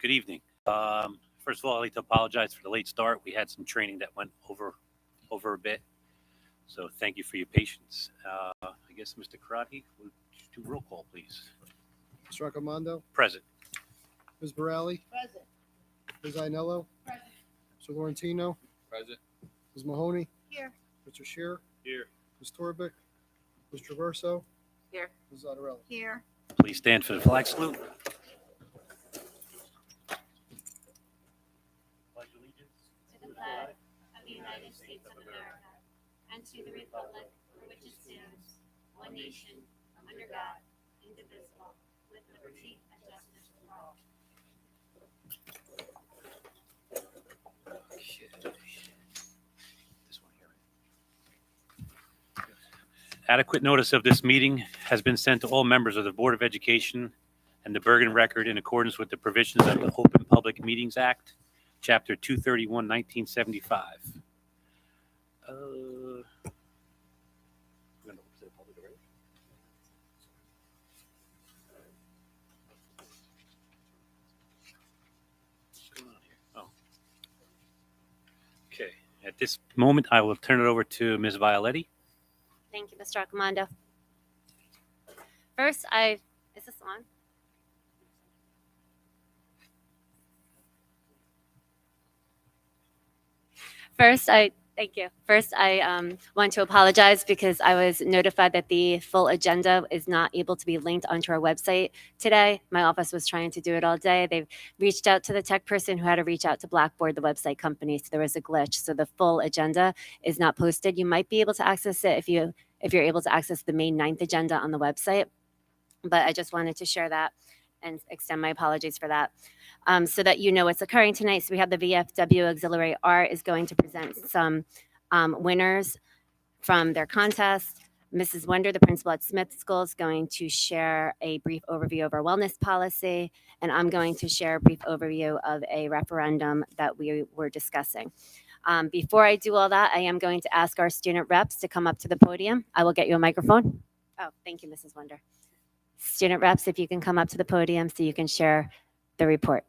Good evening. First of all, I'd like to apologize for the late start. We had some training that went over a bit, so thank you for your patience. I guess Mr. Karate, would you do roll call, please? Mr. Raccomando, Present. Ms. Borelli, Present. Ms. Ainello, Present. Mr. Laurentino, Present. Ms. Mahoney, Here. Mr. Shear, Here. Ms. Torbic, Mr. Verso, Here. Ms. Zottarelli. Here. Please stand for the flag salute. Pledge allegiance to the flag of the United States of America and to the republic for which it stands, one nation, under God, indivisible, with liberty and justice for all. This one here. Adequate notice of this meeting has been sent to all members of the Board of Education and the Bergen Record in accordance with the provisions of the Open Public Meetings Act, Chapter 231, 1975. We're going to open to the public already? What's going on here? Oh. Okay. At this moment, I will turn it over to Ms. Violetti. Thank you, Mr. Raccomando. First, is this on? Thank you. First, I want to apologize because I was notified that the full agenda is not able to be linked onto our website today. My office was trying to do it all day. They've reached out to the tech person who had to reach out to Blackboard, the website company, so there was a glitch. So the full agenda is not posted. You might be able to access it if you're able to access the May 9th agenda on the website. But I just wanted to share that and extend my apologies for that. So that you know what's occurring tonight. So we have the VFW Auxiliary Art is going to present some winners from their contest. Mrs. Wender, the principal at Smith School, is going to share a brief overview of our wellness policy, and I'm going to share a brief overview of a referendum that we were discussing. Before I do all that, I am going to ask our student reps to come up to the podium. I will get you a microphone. Oh, thank you, Mrs. Wender. Student reps, if you can come up to the podium so you can share the report.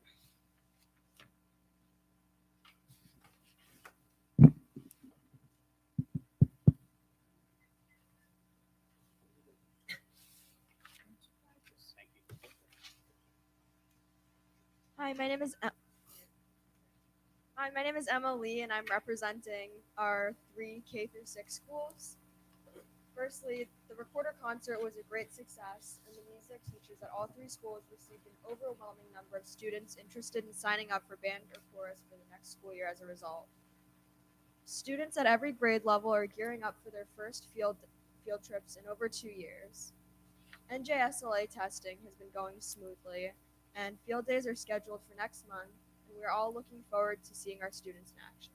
Hi, my name is Emma Lee, and I'm representing our 3 K through 6 schools. Firstly, the recorder concert was a great success, and the music teachers at all 3 schools received an overwhelming number of students interested in signing up for band or chorus for the next school year as a result. Students at every grade level are gearing up for their first field trips in over 2 years. NJSLA testing has been going smoothly, and field days are scheduled for next month, and we're all looking forward to seeing our students in action.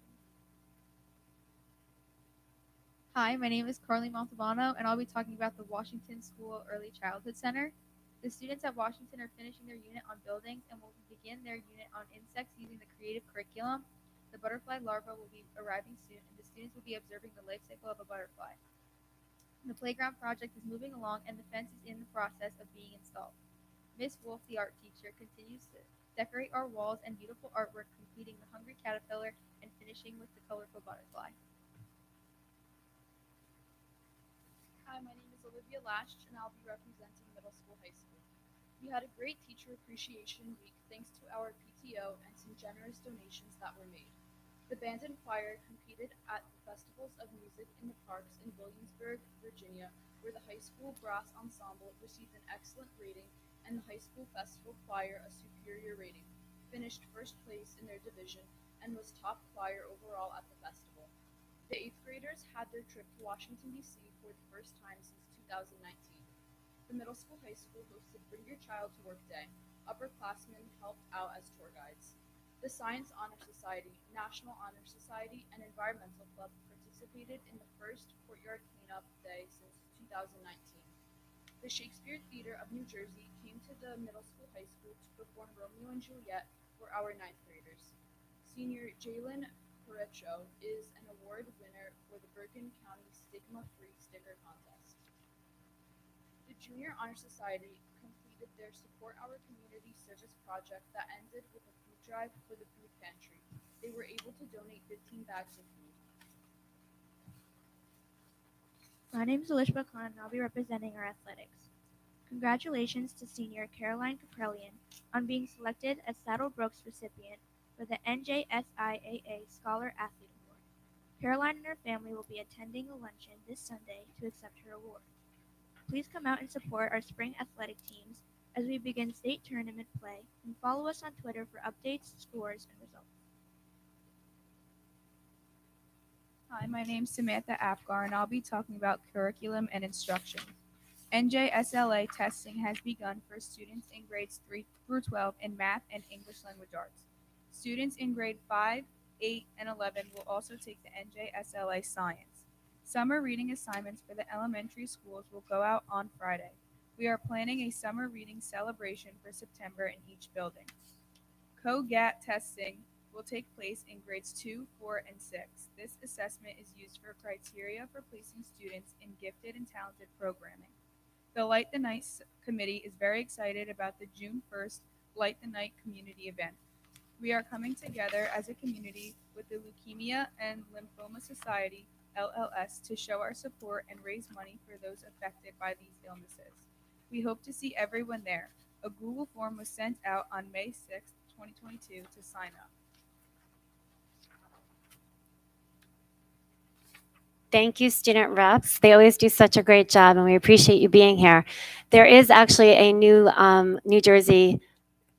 Hi, my name is Carly Montalbano, and I'll be talking about the Washington School Early Childhood Center. The students at Washington are finishing their unit on buildings and will begin their unit on insects using the creative curriculum. The butterfly larva will be arriving soon, and the students will be observing the life cycle of a butterfly. The playground project is moving along, and the fence is in the process of being installed. Miss Wolf, the art teacher, continues to decorate our walls and beautiful artwork, completing the hungry caterpillar and finishing with the colorful butterfly. Hi, my name is Olivia Lasht, and I'll be representing middle school high school. We had a great Teacher Appreciation Week thanks to our PTO and some generous donations that were made. The band and choir competed at the Festivals of Music in the Parks in Williamsburg, Virginia, where the high school brass ensemble received an excellent rating and the high school festival choir a superior rating, finished first place in their division, and was top choir overall at the festival. The 8th graders had their trip to Washington, D.C. for the first time since 2019. The middle school high school hosted Bring Your Child to Work Day. Upperclassmen helped out as tour guides. The Science Honor Society, National Honor Society, and Environmental Club participated in the first Courtyard Cleanup Day since 2019. The Shakespeare Theater of New Jersey came to the middle school high school to perform Romeo and Juliet for our 9th graders. Senior Jalen Parecho is an award winner for the Bergen County Stigma-Free Sticker Contest. The Junior Honor Society completed did their Support Our Community service project that ended with a food drive for the food pantry. They were able to donate 15 bags of food. My name is Elishba Khan, and I'll be representing our athletics. Congratulations to senior Caroline Caprellian on being selected as Saddle Brook's recipient for the NJSIAA Scholar Athlete Award. Caroline and her family will be attending a luncheon this Sunday to accept her award. Please come out and support our spring athletic teams as we begin state tournament play, and follow us on Twitter for updates, scores, and results. Hi, my name's Samantha Apgar, and I'll be talking about curriculum and instruction. NJSLA testing has begun for students in grades 3 through 12 in math and English language arts. Students in grade 5, 8, and 11 will also take the NJSLA science. Summer reading assignments for the elementary schools will go out on Friday. We are planning a summer reading celebration for September in each building. COGAT testing will take place in grades 2, 4, and 6. This assessment is used for criteria for placing students in gifted and talented programming. The Light the Night Committee is very excited about the June 1st Light the Night community event. We are coming together as a community with the Leukemia and Lymphoma Society, LLS, to show our support and raise money for those affected by these illnesses. We hope to see everyone there. A Google form was sent out on May 6th, 2022 to sign up. Thank you, student reps. They always do such a great job, and we appreciate you being here. There is actually a new New Jersey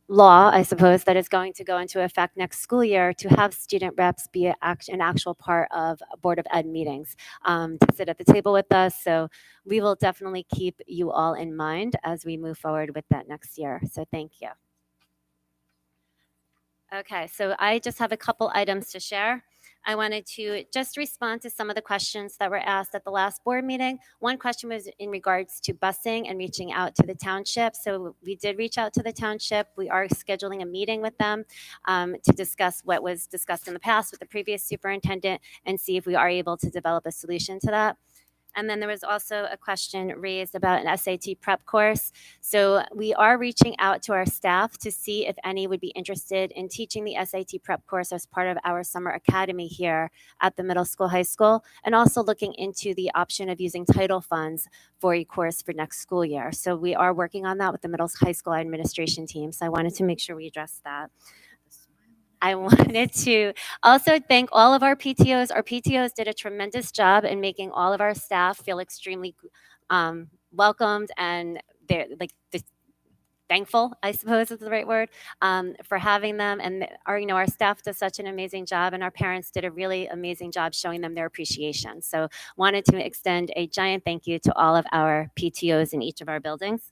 law, I suppose, that is going to go into effect next school year to have student reps be an actual part of Board of Ed meetings to sit at the table with us. So we will definitely keep you all in mind as we move forward with that next year. So thank you. Okay, so I just have a couple items to share. I wanted to just respond to some of the questions that were asked at the last board meeting. One question was in regards to busing and reaching out to the township. So we did reach out to the township. We are scheduling a meeting with them to discuss what was discussed in the past with the previous superintendent and see if we are able to develop a solution to that. And then there was also a question raised about an SAT prep course. So we are reaching out to our staff to see if any would be interested in teaching the SAT prep course as part of our summer academy here at the middle school, high school, and also looking into the option of using title funds for a course for next school year. So we are working on that with the middle high school administration team. So I wanted to make sure we addressed that. I wanted to also thank all of our PTOs. Our PTOs did a tremendous job in making all of our staff feel extremely welcomed, and they're thankful, I suppose is the right word, for having them. And our staff does such an amazing job, and our parents did a really amazing job showing them their appreciation. So wanted to extend a giant thank you to all of our PTOs in each of our buildings.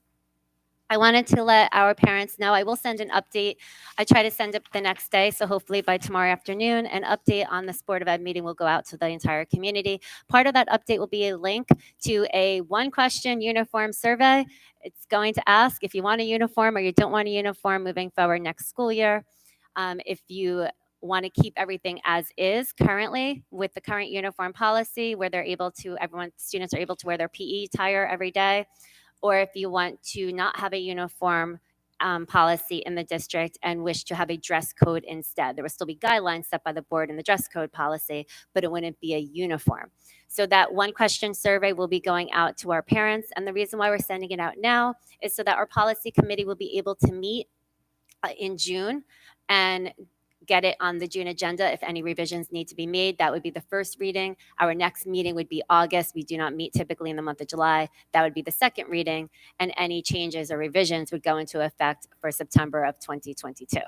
I wanted to let our parents know. I will send an update. I try to send it the next day, so hopefully by tomorrow afternoon, an update on this Board of Ed meeting will go out to the entire community. Part of that update will be a link to a one-question uniform survey. It's going to ask if you want a uniform or you don't want a uniform moving forward next school year. If you want to keep everything as is currently with the current uniform policy where students are able to wear their PE attire every day, or if you want to not have a uniform policy in the district and wish to have a dress code instead. There will still be guidelines set by the board in the dress code policy, but it wouldn't be a uniform. So that one question survey will be going out to our parents. And the reason why we're sending it out now is so that our policy committee will be able to meet in June and get it on the June agenda if any revisions need to be made. That would be the first reading. Our next meeting would be August. We do not meet typically in the month of July. That would be the second reading, and any changes or revisions would go into effect for September of 2022.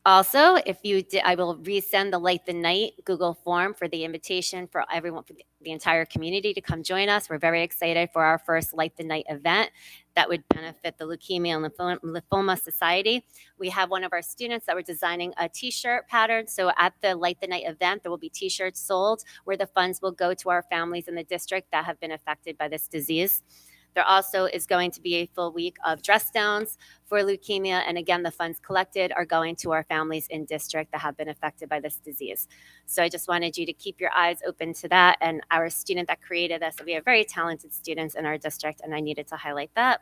Also, I will resend the Light the Night Google form for the invitation for everyone, for the entire community to come join us. We're very excited for our first Light the Night event that would benefit the Leukemia and Lymphoma Society. We have one of our students that were designing a t-shirt pattern. So at the Light the Night event, there will be t-shirts sold where the funds will go to our families in the district that have been affected by this disease. There also is going to be a full week of dress downs for leukemia. And again, the funds collected are going to our families in district that have been affected by this disease. So I just wanted you to keep your eyes open to that. And our student that created this, we have very talented students in our district, and I needed to highlight that.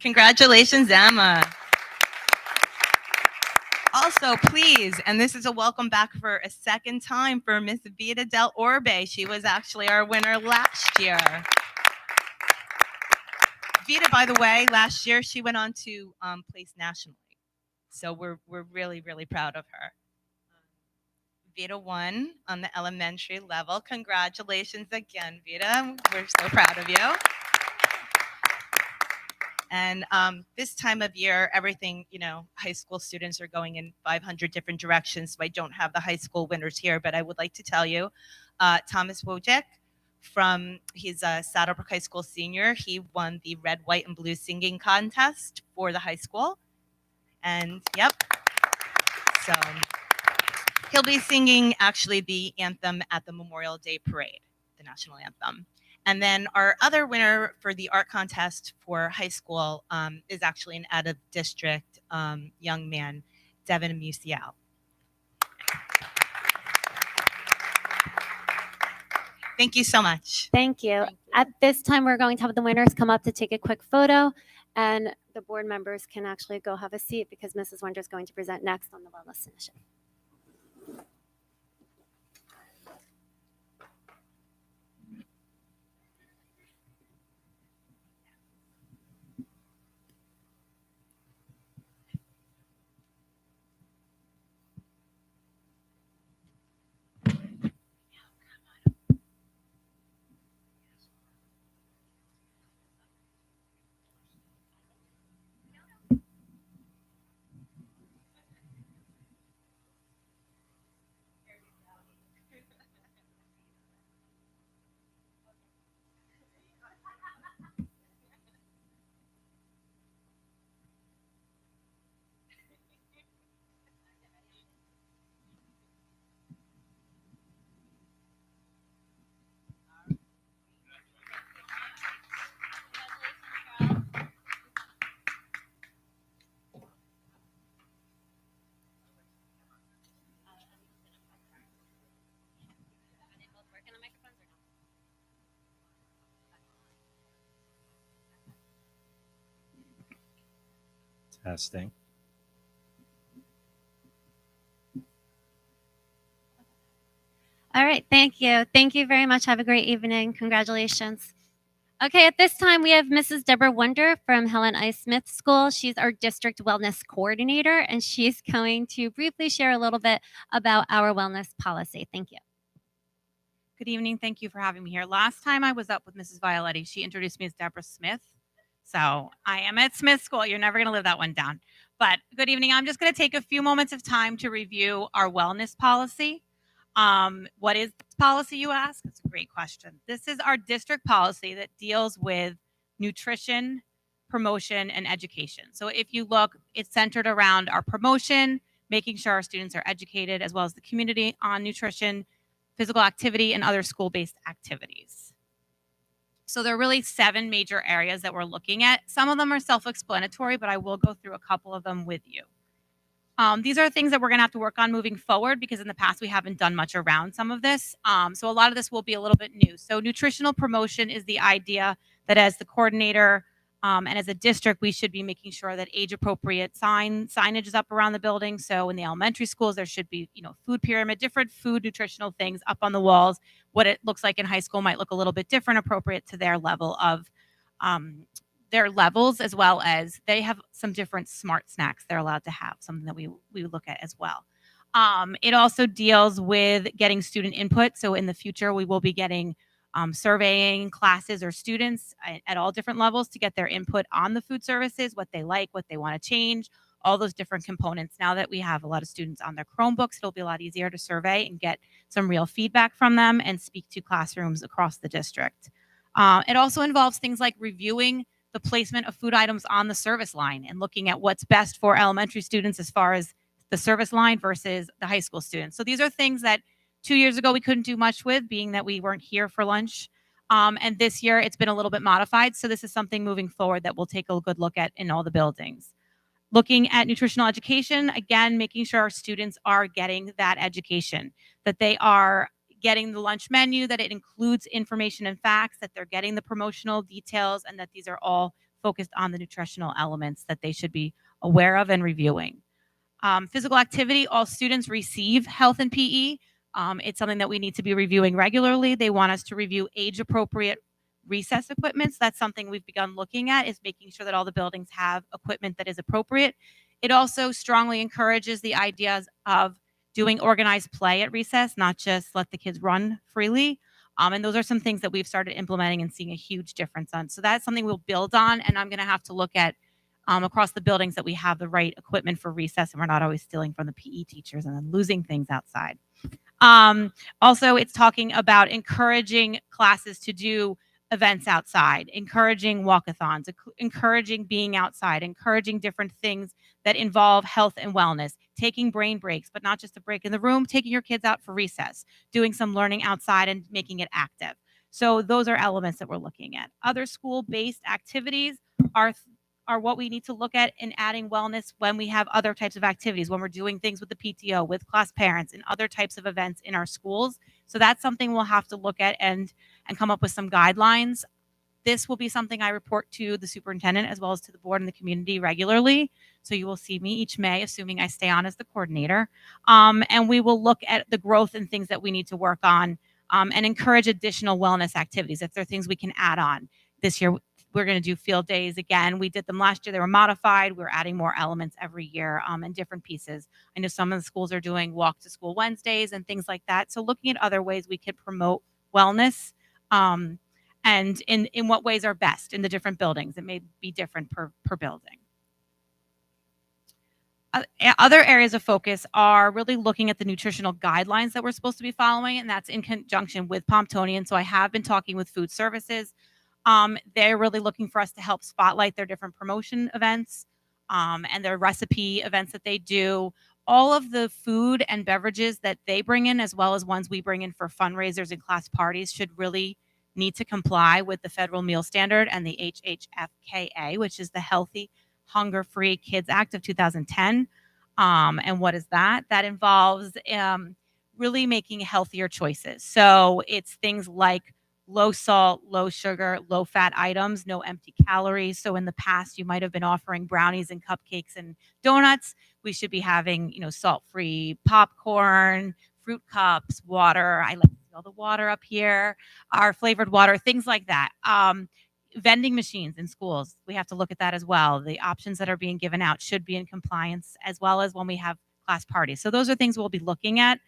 Congratulations, Emma. Also, please, and this is a welcome back for a second time for Miss Vita Del Orbe. She was actually our winner last year. Vita, by the way, last year she went on to place nationally. So we're really, really proud of her. Vita won on the elementary level. Congratulations again, Vita. We're so proud of you. And this time of year, everything, high school students are going in 500 different directions. So I don't have the high school winners here, but I would like to tell you, Thomas Wojcik, he's a Saddlebrook High School senior. He won the red, white, and blue singing contest for the high school. And yep, so he'll be singing actually the anthem at the Memorial Day Parade, the national anthem. And then our other winner for the art contest for high school is actually an out-of-district young man, Devin Musial. Thank you so much. Thank you. At this time, we're going to have the winners come up to take a quick photo, and the board members can actually go have a seat because Mrs. Wonder is going to present next on the Wellness Initiative. Testing. All right, thank you. Thank you very much. Have a great evening. Congratulations. Okay, at this time, we have Mrs. Deborah Wonder from Helen I. Smith School. She's our district wellness coordinator, and she's going to briefly share a little bit about our wellness policy. Thank you. Good evening. Thank you for having me here. Last time I was up with Mrs. Violetti, she introduced me as Deborah Smith. So I am at Smith School. You're never going to live that one down. But good evening. I'm just going to take a few moments of time to review our wellness policy. What is this policy, you ask? That's a great question. This is our district policy that deals with nutrition, promotion, and education. So if you look, it's centered around our promotion, making sure our students are educated, as well as the community on nutrition, physical activity, and other school-based activities. So there are really 7 major areas that we're looking at. Some of them are self-explanatory, but I will go through a couple of them with you. These are things that we're going to have to work on moving forward because in the past we haven't done much around some of this. So a lot of this will be a little bit new. So nutritional promotion is the idea that as the coordinator and as a district, we should be making sure that age-appropriate signage is up around the building. So in the elementary schools, there should be, food pyramid, different food nutritional things up on the walls. What it looks like in high school might look a little bit different, appropriate to their level of their levels, as well as they have some different smart snacks they're allowed to have, something that we look at as well. It also deals with getting student input. So in the future, we will be getting surveying classes or students at all different levels to get their input on the food services, what they like, what they want to change, all those different components. Now that we have a lot of students on their Chromebooks, it'll be a lot easier to survey and get some real feedback from them and speak to classrooms across the district. It also involves things like reviewing the placement of food items on the service line and looking at what's best for elementary students as far as the service line versus the high school students. So these are things that 2 years ago we couldn't do much with, being that we weren't here for lunch. And this year it's been a little bit modified. So this is something moving forward that we'll take a good look at in all the buildings. Looking at nutritional education, again, making sure our students are getting that education, that they are getting the lunch menu, that it includes information and facts, that they're getting the promotional details, and that these are all focused on the nutritional elements that they should be aware of and reviewing. Physical activity, all students receive health and PE. It's something that we need to be reviewing regularly. They want us to review age-appropriate recess equipment. So that's something we've begun looking at, is making sure that all the buildings have equipment that is appropriate. It also strongly encourages the ideas of doing organized play at recess, not just let the kids run freely. And those are some things that we've started implementing and seeing a huge difference on. So that's something we'll build on, and I'm going to have to look at across the buildings that we have the right equipment for recess and we're not always stealing from the PE teachers and then losing things outside. Also, it's talking about encouraging classes to do events outside, encouraging walkathons, encouraging being outside, encouraging different things that involve health and wellness, taking brain breaks, but not just a break in the room, taking your kids out for recess, doing some learning outside and making it active. So those are elements that we're looking at. Other school-based activities are what we need to look at in adding wellness when we have other types of activities, when we're doing things with the PTO, with class parents, and other types of events in our schools. So that's something we'll have to look at and come up with some guidelines. This will be something I report to the superintendent as well as to the board and the community regularly. So you will see me each May, assuming I stay on as the coordinator. And we will look at the growth and things that we need to work on and encourage additional wellness activities if there are things we can add on. This year, we're going to do field days again. We did them last year. They were modified. We're adding more elements every year and different pieces. I know some of the schools are doing walk to school Wednesdays and things like that. So looking at other ways we could promote wellness and in what ways are best in the different buildings. It may be different per building. Other areas of focus are really looking at the nutritional guidelines that we're supposed to be following, and that's in conjunction with Pomptonian. So I have been talking with food services. They're really looking for us to help spotlight their different promotion events and their recipe events that they do. All of the food and beverages that they bring in, as well as ones we bring in for fundraisers and class parties, should really need to comply with the Federal Meal Standard and the HHFKA, which is the Healthy, Hunger-Free Kids Act of 2010. And what is that? That involves really making healthier choices. So it's things like low salt, low sugar, low fat items, no empty calories. So in the past, you might have been offering brownies and cupcakes and donuts. We should be having, salt-free popcorn, fruit cups, water. I like to see all the water up here, our flavored water, things like that. Vending machines in schools, we have to look at that as well. The options that are being given out should be in compliance, as well as when we have class parties. So those are things we'll be looking at.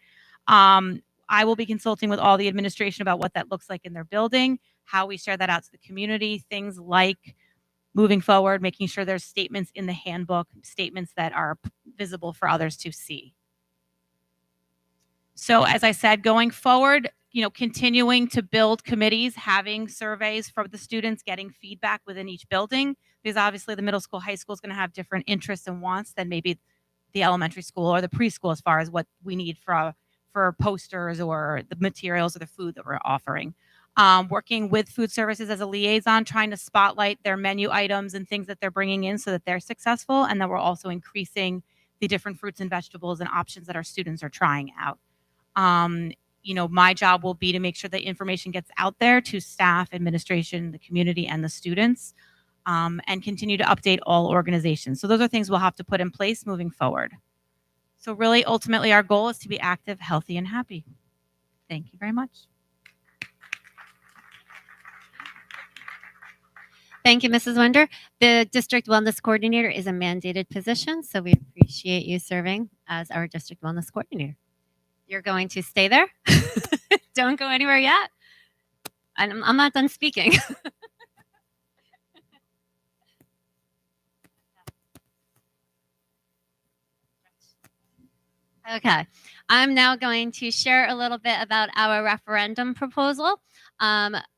I will be consulting with all the administration about what that looks like in their building, how we share that out to the community, things like moving forward, making sure there's statements in the handbook, statements that are visible for others to see. So as I said, going forward, continuing to build committees, having surveys for the students, getting feedback within each building, because obviously the middle school, high school is going to have different interests and wants than maybe the elementary school or the preschool as far as what we need for posters or the materials or the food that we're offering. Working with food services as a liaison, trying to spotlight their menu items and things that they're bringing in so that they're successful, and that we're also increasing the different fruits and vegetables and options that our students are trying out. My job will be to make sure that information gets out there to staff, administration, the community, and the students, and continue to update all organizations. So those are things we'll have to put in place moving forward. So really, ultimately, our goal is to be active, healthy, and happy. Thank you very much. Thank you, Mrs. Wender. The District Wellness Coordinator is a mandated position, so we appreciate you serving as our District Wellness Coordinator. You're going to stay there. Don't go anywhere yet. I'm not done speaking. Okay, I'm now going to share a little bit about our referendum proposal.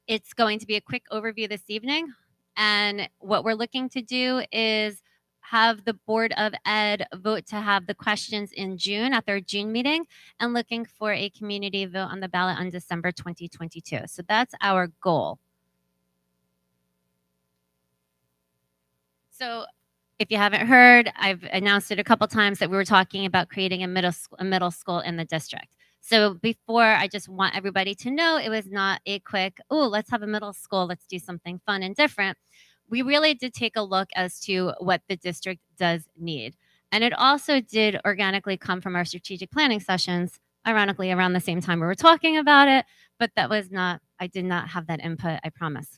It's going to be a quick overview this evening. And what we're looking to do is have the Board of Ed vote to have the questions in June at their June meeting, and looking for a community vote on the ballot on December 2022. So that's our goal. So if you haven't heard, I've announced it a couple times that we were talking about creating a middle school in the district. So before, I just want everybody to know it was not a quick, let's have a middle school, let's do something fun and different. we really did take a look as to what the district does need. And it also did organically come from our strategic planning sessions, ironically around the same time we were talking about it, but that was not, I did not have that input, I promise.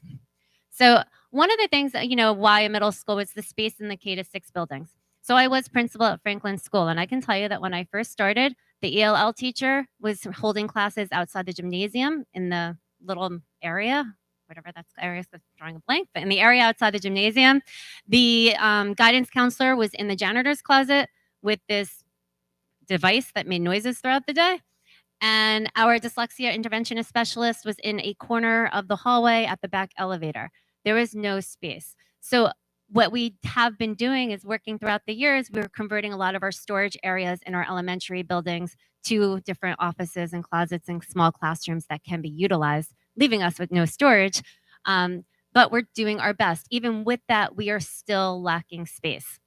So one of the things that, why a middle school was the space in the K-6 buildings. So I was principal at Franklin School, and I can tell you that when I first started, the ELL teacher was holding classes outside the gymnasium in the little area, whatever that area is, drawing a blank, but in the area outside the gymnasium. The guidance counselor was in the janitor's closet with this device that made noises throughout the day. And our dyslexia interventionist specialist was in a corner of the hallway at the back elevator. There was no space. So what we have been doing is working throughout the years, we were converting a lot of our storage areas in our elementary buildings to different offices and closets and small classrooms that can be utilized, leaving us with no storage. But we're doing our best. Even with that, we are still lacking space.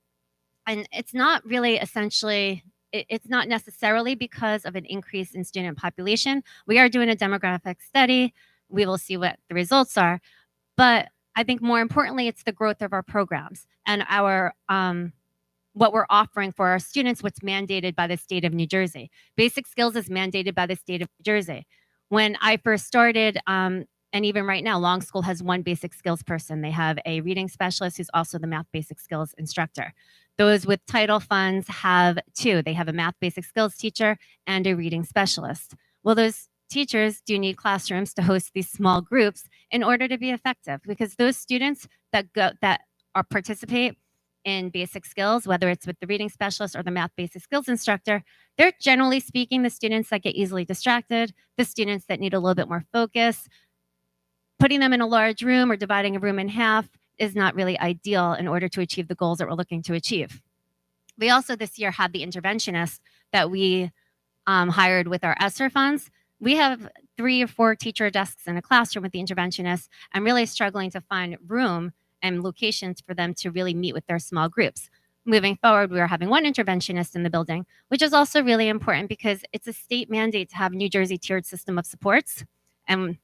And it's not really essentially, it's not necessarily because of an increase in student population. We are doing a demographic study. We will see what the results are. But I think more importantly, it's the growth of our programs and our what we're offering for our students, what's mandated by the state of New Jersey. Basic skills is mandated by the state of New Jersey. When I first started, and even right now, Long School has one basic skills person. They have a reading specialist who's also the math basic skills instructor. Those with title funds have two. They have a math basic skills teacher and a reading specialist. Well, those teachers do need classrooms to host these small groups in order to be effective, because those students that participate in basic skills, whether it's with the reading specialist or the math basic skills instructor, they're generally speaking the students that get easily distracted, the students that need a little bit more focus. Putting them in a large room or dividing a room in half is not really ideal in order to achieve the goals that we're looking to achieve. We also this year had the interventionist that we hired with our ESSER funds. We have 3 or 4 teacher desks in a classroom with the interventionist. I'm really struggling to find room and locations for them to really meet with their small groups. Moving forward, we are having 1 interventionist in the building, which is also really important because it's a state mandate to have New Jersey tiered system of supports. And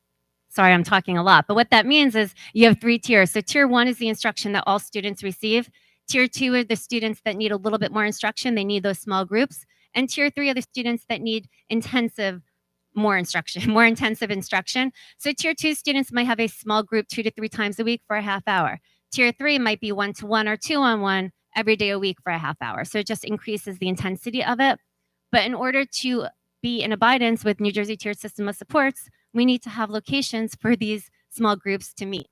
sorry, I'm talking a lot, but what that means is you have 3 tiers. So tier 1 is the instruction that all students receive. Tier 2 are the students that need a little bit more instruction. They need those small groups. And tier 3 are the students that need more intensive instruction. So tier 2 students might have a small group 2 to 3 times a week for a half hour. Tier 3 might be 1-to-1 or 2-on-1 every day a week for a half hour. So it just increases the intensity of it. But in order to be in abidance with New Jersey tiered system of supports, we need to have locations for these small groups to meet.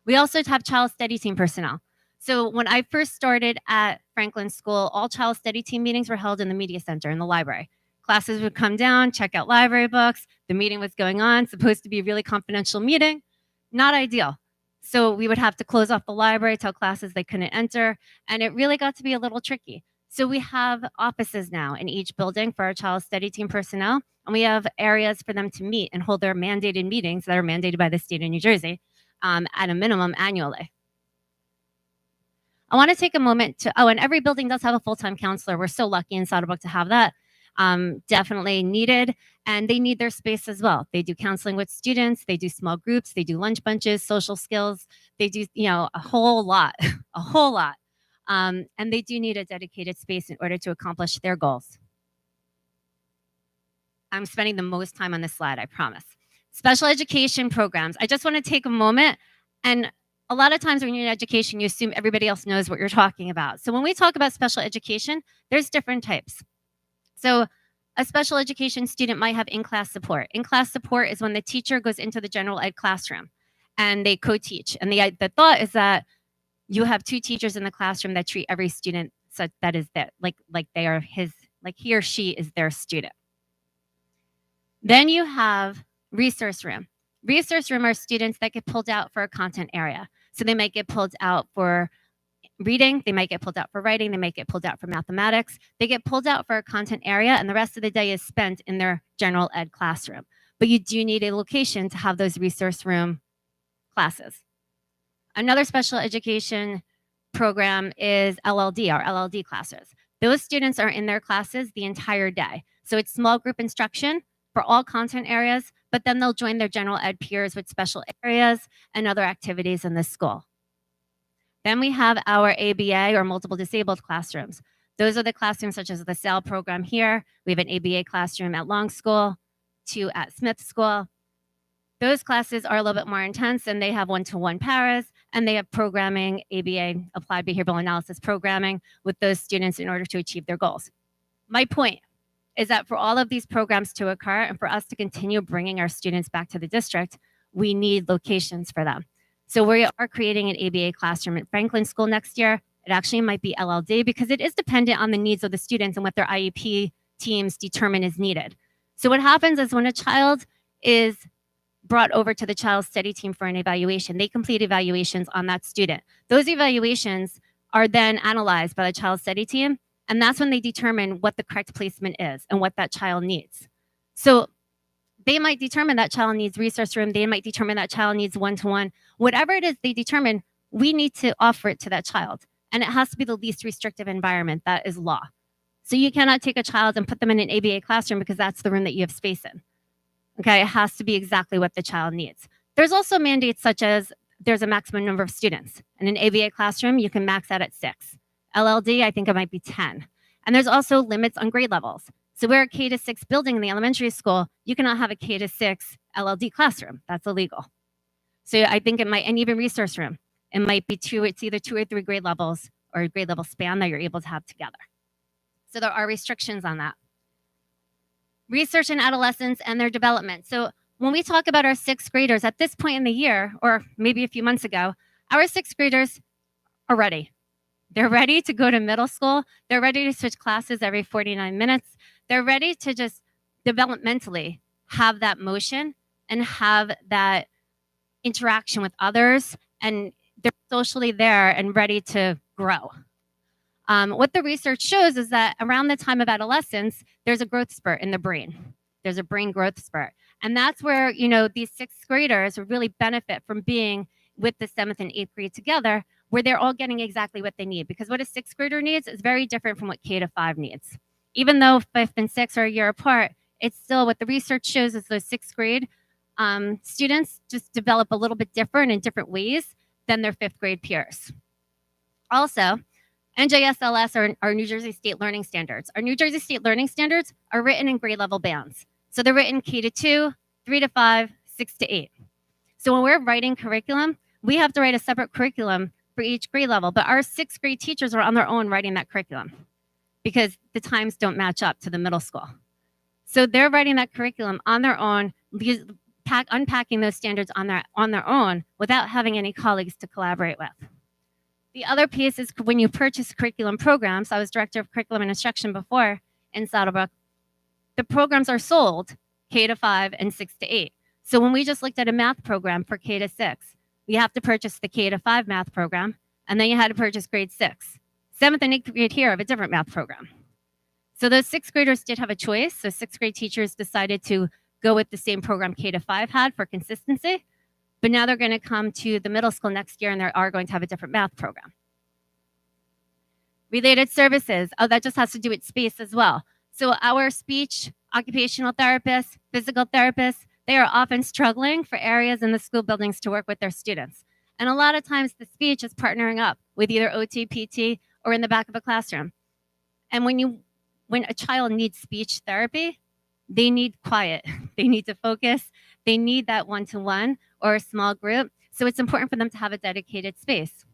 We also have child study team personnel. So when I first started at Franklin School, all child study team meetings were held in the media center in the library. Classes would come down, check out library books. The meeting was going on, supposed to be a really confidential meeting. Not ideal. So we would have to close off the library, tell classes they couldn't enter, and it really got to be a little tricky. So we have offices now in each building for our child study team personnel, and we have areas for them to meet and hold their mandated meetings that are mandated by the state of New Jersey at a minimum annually. I want to take a moment to, and every building does have a full-time counselor. We're so lucky in Saddlebrook to have that. Definitely needed, and they need their space as well. They do counseling with students, they do small groups, they do lunch bunches, social skills, they do, a whole lot, a whole lot. And they do need a dedicated space in order to accomplish their goals. I'm spending the most time on this slide, I promise. Special education programs. I just want to take a moment, and a lot of times when you're in education, you assume everybody else knows what you're talking about. So when we talk about special education, there's different types. So a special education student might have in-class support. In-class support is when the teacher goes into the general ed classroom and they co-teach. And the thought is that you have 2 teachers in the classroom that treat every student such that is that like they are he or she is their student. Then you have resource room. Resource room are students that get pulled out for a content area. So they might get pulled out for reading, they might get pulled out for writing, they might get pulled out for mathematics. They get pulled out for a content area, and the rest of the day is spent in their general ed classroom. But you do need a location to have those resource room classes. Another special education program is LLD, our LLD classes. Those students are in their classes the entire day. So it's small group instruction for all content areas, but then they'll join their general ed peers with special areas and other activities in the school. Then we have our ABA or multiple disabled classrooms. Those are the classrooms such as the SAL program here. We have an ABA classroom at Long School, 2 at Smith School. Those classes are a little bit more intense and they have one-to-one paras and they have programming, ABA, Applied Behavioral Analysis programming with those students in order to achieve their goals. My point is that for all of these programs to occur and for us to continue bringing our students back to the district, we need locations for them. So we are creating an ABA classroom at Franklin School next year. It actually might be LLD because it is dependent on the needs of the students and what their IEP teams determine is needed. So what happens is when a child is brought over to the child study team for an evaluation, they complete evaluations on that student. Those evaluations are then analyzed by the child study team, and that's when they determine what the correct placement is and what that child needs. So they might determine that child needs resource room, they might determine that child needs one-to-one. Whatever it is they determine, we need to offer it to that child. And it has to be the least restrictive environment. That is law. So you cannot take a child and put them in an ABA classroom because that's the room that you have space in. Okay, it has to be exactly what the child needs. There's also mandates such as there's a maximum number of students. In an ABA classroom, you can max out at 6. LLD, I think it might be 10. And there's also limits on grade levels. So we're a K-6 building in the elementary school, you cannot have a K-6 LLD classroom. That's illegal. So I think it might, and even resource room, it might be 2, it's either 2 or 3 grade levels or a grade level span that you're able to have together. So there are restrictions on that. Research in adolescents and their development. So when we talk about our 6th graders at this point in the year, or maybe a few months ago, our 6th graders are ready. They're ready to go to middle school. They're ready to switch classes every 49 minutes. They're ready to just developmentally have that motion and have that interaction with others, and they're socially there and ready to grow. What the research shows is that around the time of adolescence, there's a growth spurt in the brain. There's a brain growth spurt. And that's where, you know, these 6th graders really benefit from being with the 7th and 8th grade together, where they're all getting exactly what they need. Because what a 6th grader needs is very different from what K-5 needs. Even though 5th and 6th are a year apart, it's still what the research shows is those 6th grade students just develop a little bit different in different ways than their 5th grade peers. Also, NJSLS are New Jersey State Learning Standards. Our New Jersey State Learning Standards are written in grade level bands. So they're written K-2, 3-5, 6-8. So when we're writing curriculum, we have to write a separate curriculum for each grade level, but our 6th grade teachers are on their own writing that curriculum because the times don't match up to the middle school. So they're writing that curriculum on their own, unpacking those standards on their own without having any colleagues to collaborate with. The other piece is when you purchase curriculum programs, I was director of curriculum and instruction before in Saddlebrook, the programs are sold K-5 and 6-8. So when we just looked at a math program for K-6, you have to purchase the K-5 math program, and then you had to purchase grade 6. 7th and 8th grade here have a different math program. So those 6th graders did have a choice. So 6th grade teachers decided to go with the same program K-5 had for consistency, but now they're going to come to the middle school next year and they are going to have a different math program. Related services. Oh, that just has to do with space as well. So our speech, occupational therapists, physical therapists, they are often struggling for areas in the school buildings to work with their students. And a lot of times the speech is partnering up with either OT, PT, or in the back of a classroom. And when a child needs speech therapy, they need quiet. They need to focus. They need that one-to-one or a small group. So it's important for them to have a dedicated space.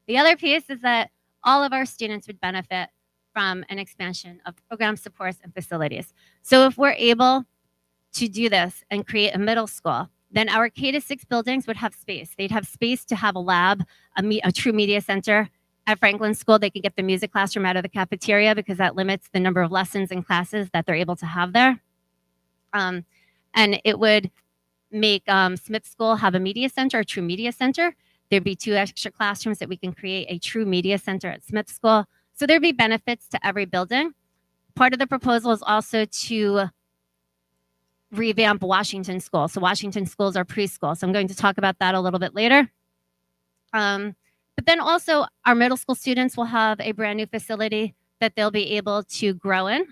The other piece is that all of our students would benefit from an expansion of program supports and facilities. So if we're able to do this and create a middle school, then our K-6 buildings would have space. They'd have space to have a lab, a true media center. At Franklin School, they could get the music classroom out of the cafeteria because that limits the number of lessons and classes that they're able to have there. And it would make Smith School have a media center, a true media center. There'd be 2 extra classrooms that we can create a true media center at Smith School. So there'd be benefits to every building. Part of the proposal is also to revamp Washington School. So Washington schools are preschool. So I'm going to talk about that a little bit later. But then also our middle school students will have a brand new facility that they'll be able to grow in.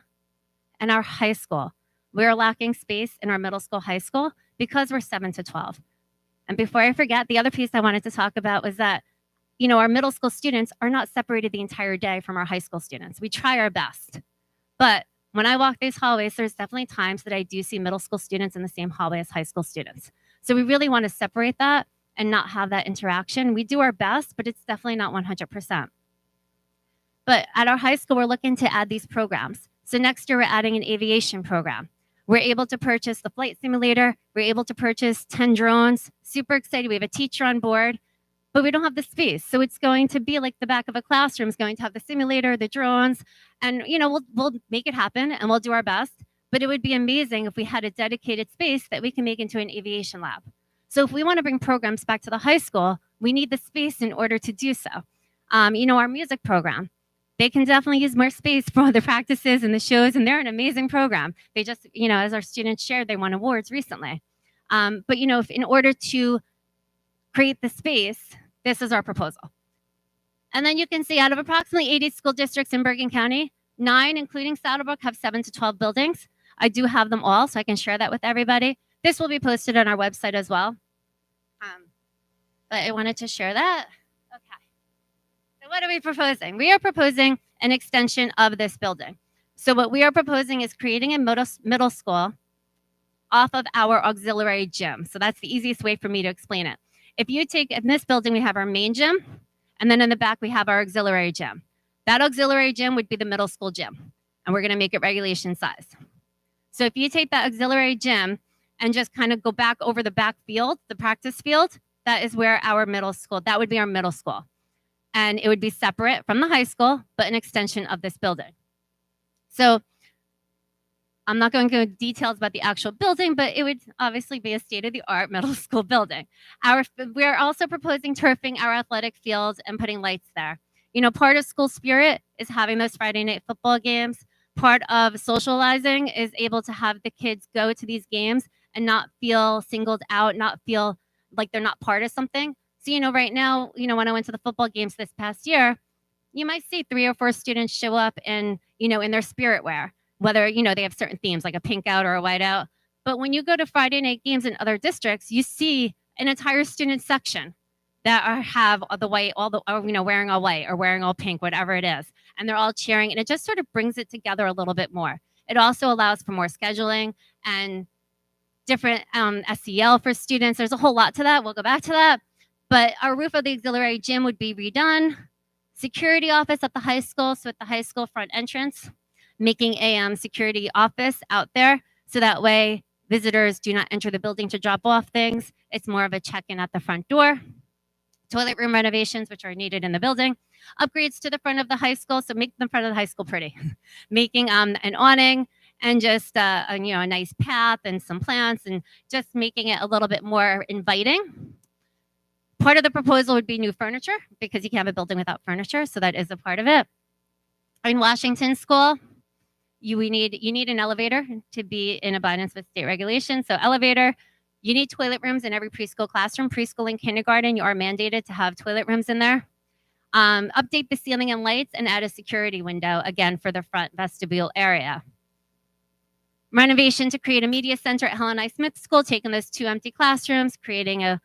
And our high school. we're lacking space in our middle school, high school because we're 7 to 12. And before I forget, the other piece I wanted to talk about was that, our middle school students are not separated the entire day from our high school students. We try our best. But when I walk these hallways, there's definitely times that I do see middle school students in the same hallway as high school students. So we really want to separate that and not have that interaction. We do our best, but it's definitely not 100%. But at our high school, we're looking to add these programs. So next year, we're adding an aviation program. We're able to purchase the flight simulator. We're able to purchase 10 drones. Super excited. We have a teacher on board, but we don't have the space. So it's going to be like the back of a classroom. It's going to have the simulator, the drones, and we'll make it happen and we'll do our best. But it would be amazing if we had a dedicated space that we can make into an aviation lab. So if we want to bring programs back to the high school, we need the space in order to do so. Our music program, they can definitely use more space for the practices and the shows, and they're an amazing program. They just, as our students shared, they won awards recently. But if in order to create the space, this is our proposal. And then you can see out of approximately 80 school districts in Bergen County, 9, including Saddlebrook, have 7 to 12 buildings. I do have them all, so I can share that with everybody. This will be posted on our website as well. But I wanted to share that. Okay. So what are we proposing? We are proposing an extension of this building. So what we are proposing is creating a middle school off of our auxiliary gym. So that's the easiest way for me to explain it. In this building, we have our main gym, and then in the back, we have our auxiliary gym. That auxiliary gym would be the middle school gym, and we're going to make it regulation size. So if you take that auxiliary gym and just kind of go back over the back field, the practice field, that is where that would be our middle school. And it would be separate from the high school, but an extension of this building. So I'm not going to go into details about the actual building, but it would obviously be a state-of-the-art middle school building. We're also proposing turfing our athletic fields and putting lights there. Part of school spirit is having those Friday night football games. Part of socializing is able to have the kids go to these games and not feel singled out, not feel like they're not part of something. So, right now, when I went to the football games this past year, you might see 3 or 4 students show up in their spirit wear, whether, they have certain themes like a pink out or a white out. But when you go to Friday night games in other districts, you see an entire student section that have the white, wearing all white or wearing all pink, whatever it is. And they're all cheering, and it just sort of brings it together a little bit more. It also allows for more scheduling and different SEL for students. There's a whole lot to that. We'll go back to that. But our roof of the auxiliary gym would be redone. Security office at the high school, so at the high school front entrance, making a security office out there, so that way visitors do not enter the building to drop off things. It's more of a check-in at the front door. Toilet room renovations, which are needed in the building. Upgrades to the front of the high school, so make the front of the high school pretty. Making an awning and just a nice path and some plants and just making it a little bit more inviting. Part of the proposal would be new furniture, because you can't have a building without furniture, so that is a part of it. In Washington School, you need an elevator to be in abidance with state regulations. So elevator, you need toilet rooms in every preschool classroom. Preschool and kindergarten, you are mandated to have toilet rooms in there. Update the ceiling and lights and add a security window, again, for the front vestibule area. Renovation to create a media center at Helen I. Smith School, taking those 2 empty classrooms, creating a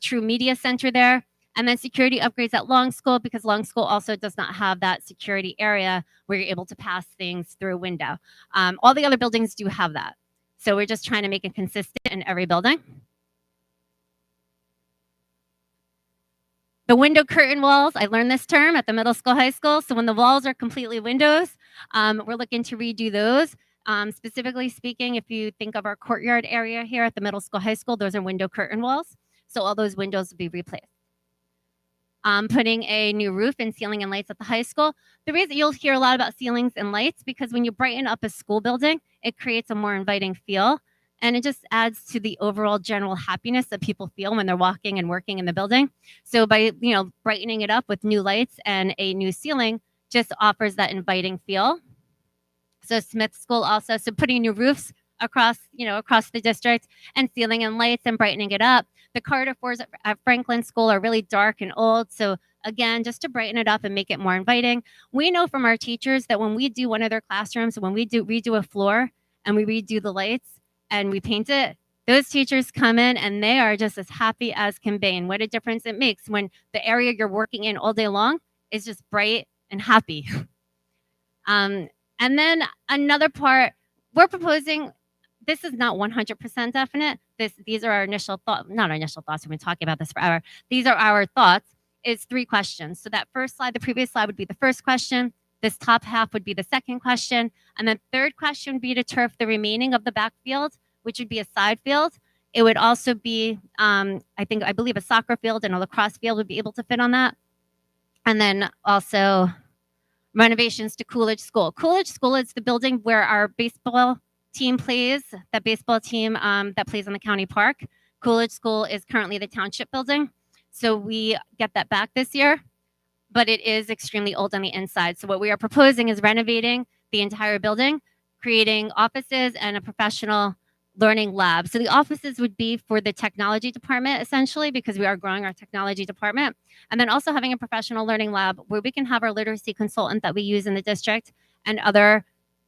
true media center there. And then security upgrades at Long School, because Long School also does not have that security area where you're able to pass things through a window. All the other buildings do have that. So we're just trying to make it consistent in every building. The window curtain walls, I learned this term at the middle school, high school. So when the walls are completely windows, we're looking to redo those. Specifically speaking, if you think of our courtyard area here at the middle school, high school, those are window curtain walls. So all those windows will be replaced. Putting a new roof and ceiling and lights at the high school. The reason you'll hear a lot about ceilings and lights, because when you brighten up a school building, it creates a more inviting feel. And it just adds to the overall general happiness that people feel when they're walking and working in the building. So by, brightening it up with new lights and a new ceiling just offers that inviting feel. So Smith School also, so putting new roofs across the district and ceiling and lights and brightening it up. The corridor floors at Franklin School are really dark and old. So again, just to brighten it up and make it more inviting. We know from our teachers that when we do one of their classrooms, when we redo a floor and we redo the lights and we paint it, those teachers come in and they are just as happy as can be. And what a difference it makes when the area you're working in all day long is just bright and happy. And then another part, we're proposing, this is not 100% definite. These are our initial thoughts, not our initial thoughts, we've been talking about this forever. These are our thoughts. It's 3 questions. So that first slide, the previous slide would be the first question. This top half would be the second question. And then third question would be to turf the remaining of the backfield, which would be a side field. It would also be, I believe a soccer field and a lacrosse field would be able to fit on that. And then also renovations to Coolidge School. Coolidge School is the building where our baseball team plays, that baseball team that plays on the county park. Coolidge School is currently the township building. So we get that back this year, but it is extremely old on the inside. So what we are proposing is renovating the entire building, creating offices and a professional learning lab. So the offices would be for the technology department, essentially, because we are growing our technology department. And then also having a professional learning lab where we can have our literacy consultant that we use in the district and other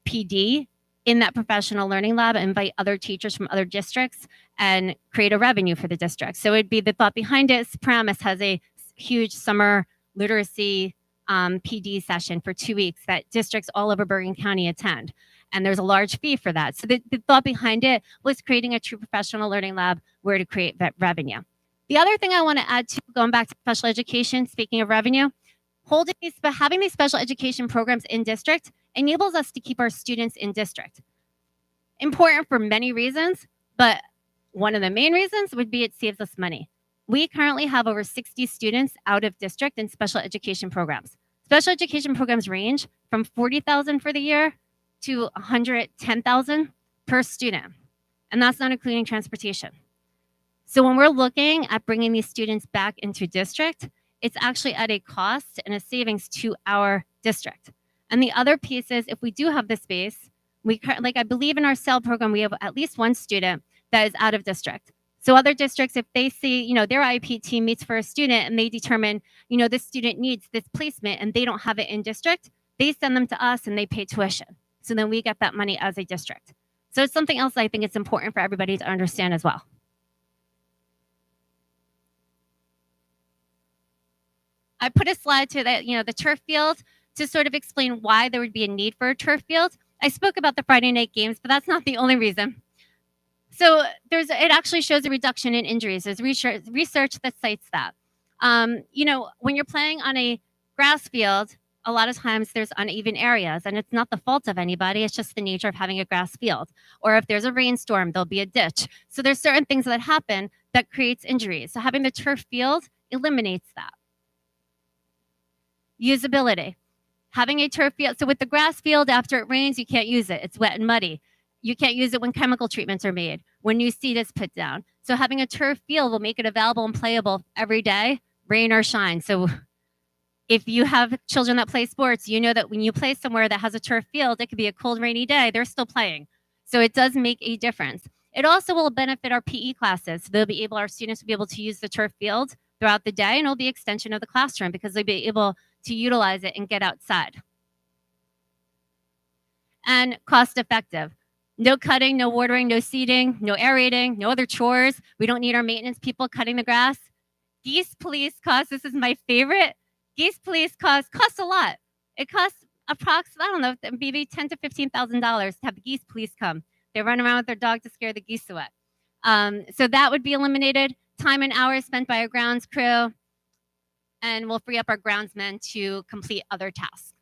PD in that professional learning lab, invite other teachers from other districts and create a revenue for the district. So it'd be the thought behind it. Paramus has a huge summer literacy PD session for 2 weeks that districts all over Bergen County attend. And there's a large fee for that. So the thought behind it was creating a true professional learning lab where to create that revenue. The other thing I want to add to, going back to special education, speaking of revenue, having these special education programs in district enables us to keep our students in district. Important for many reasons, but one of the main reasons would be it saves us money. We currently have over 60 students out of district in special education programs. Special education programs range from $40,000 for the year to $110,000 per student. And that's not including transportation. So when we're looking at bringing these students back into district, it's actually at a cost and a savings to our district. And the other piece is if we do have the space, I believe in our SEL program, we have at least one student that is out of district. So other districts, if they see, their IEP team meets for a student and they determine, this student needs this placement and they don't have it in district, they send them to us and they pay tuition. So then we get that money as a district. So it's something else I think it's important for everybody to understand as well. I put a slide to the turf field to sort of explain why there would be a need for a turf field. I spoke about the Friday night games, but that's not the only reason. So it actually shows a reduction in injuries. There's research that cites that. When you're playing on a grass field, a lot of times there's uneven areas, and it's not the fault of anybody. It's just the nature of having a grass field. Or if there's a rainstorm, there'll be a ditch. So there's certain things that happen that creates injuries. So having the turf field eliminates that. Usability. Having a turf field, so with the grass field, after it rains, you can't use it. It's wet and muddy. You can't use it when chemical treatments are made, when new seed is put down. So having a turf field will make it available and playable every day, rain or shine. So if you have children that play sports, you know that when you play somewhere that has a turf field, it could be a cold, rainy day, they're still playing. So it does make a difference. It also will benefit our PE classes. Our students will be able to use the turf field throughout the day, and it'll be an extension of the classroom because they'll be able to utilize it and get outside. And cost effective. No cutting, no watering, no seeding, no aerating, no other chores. We don't need our maintenance people cutting the grass. Geese police cost, this is my favorite. Geese police cost a lot. It costs approximately, maybe $10,000 to $15,000 to have the geese police come. They run around with their dog to scare the geese away. So that would be eliminated. Time and hours spent by our grounds crew, and we'll free up our groundsmen to complete other tasks.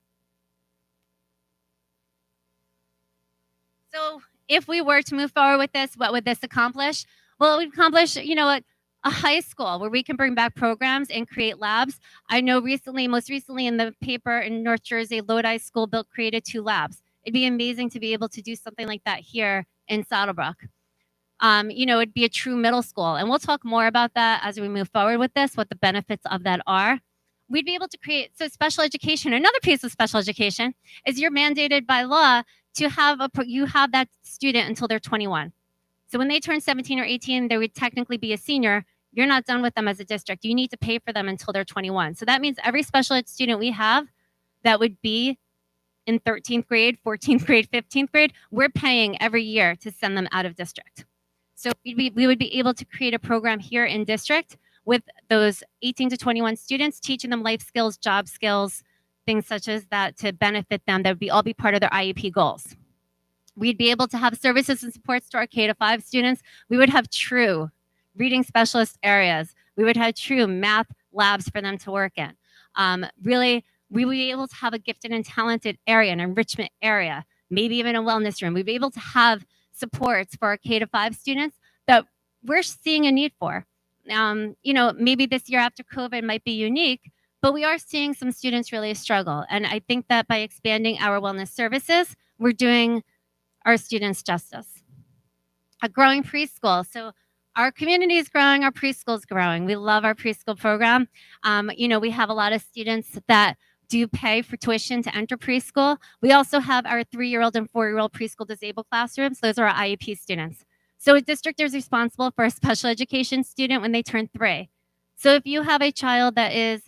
So if we were to move forward with this, what would this accomplish? Well, it would accomplish, a high school where we can bring back programs and create labs. I know most recently in the paper in North Jersey, Lodi School created 2 labs. It'd be amazing to be able to do something like that here in Saddlebrook. It'd be a true middle school. And we'll talk more about that as we move forward with this, what the benefits of that are. We'd be able to create, special education, another piece of special education is you're mandated by law to have that student until they're 21. So when they turn 17 or 18, they would technically be a senior. You're not done with them as a district. You need to pay for them until they're 21. So that means every special ed student we have that would be in 13th grade, 14th grade, 15th grade, we're paying every year to send them out of district. So we would be able to create a program here in district with those 18 to 21 students, teaching them life skills, job skills, things such as that to benefit them. That would all be part of their IEP goals. We'd be able to have services and supports to our K to 5 students. We would have true reading specialist areas. We would have true math labs for them to work in. Really, we would be able to have a gifted and talented area, an enrichment area, maybe even a wellness room. We'd be able to have supports for our K to 5 students that we're seeing a need for. Maybe this year after COVID might be unique, but we are seeing some students really struggle. And I think that by expanding our wellness services, we're doing our students justice. A growing preschool. So our community is growing, our preschool is growing. We love our preschool program. We have a lot of students that do pay for tuition to enter preschool. We also have our 3-year-old and 4-year-old preschool disabled classrooms. Those are our IEP students. So a district is responsible for a special education student when they turn 3. So if you have a child that is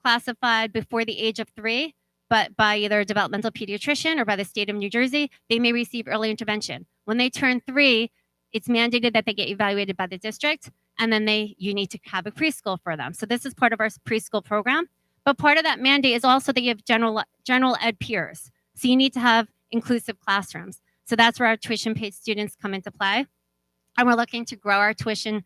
classified before the age of 3, but by either a developmental pediatrician or by the state of New Jersey, they may receive early intervention. When they turn 3, it's mandated that they get evaluated by the district, and then you need to have a preschool for them. So this is part of our preschool program. But part of that mandate is also that you have general ed peers. So you need to have inclusive classrooms. So that's where our tuition paid students come into play. And we're looking to grow our tuition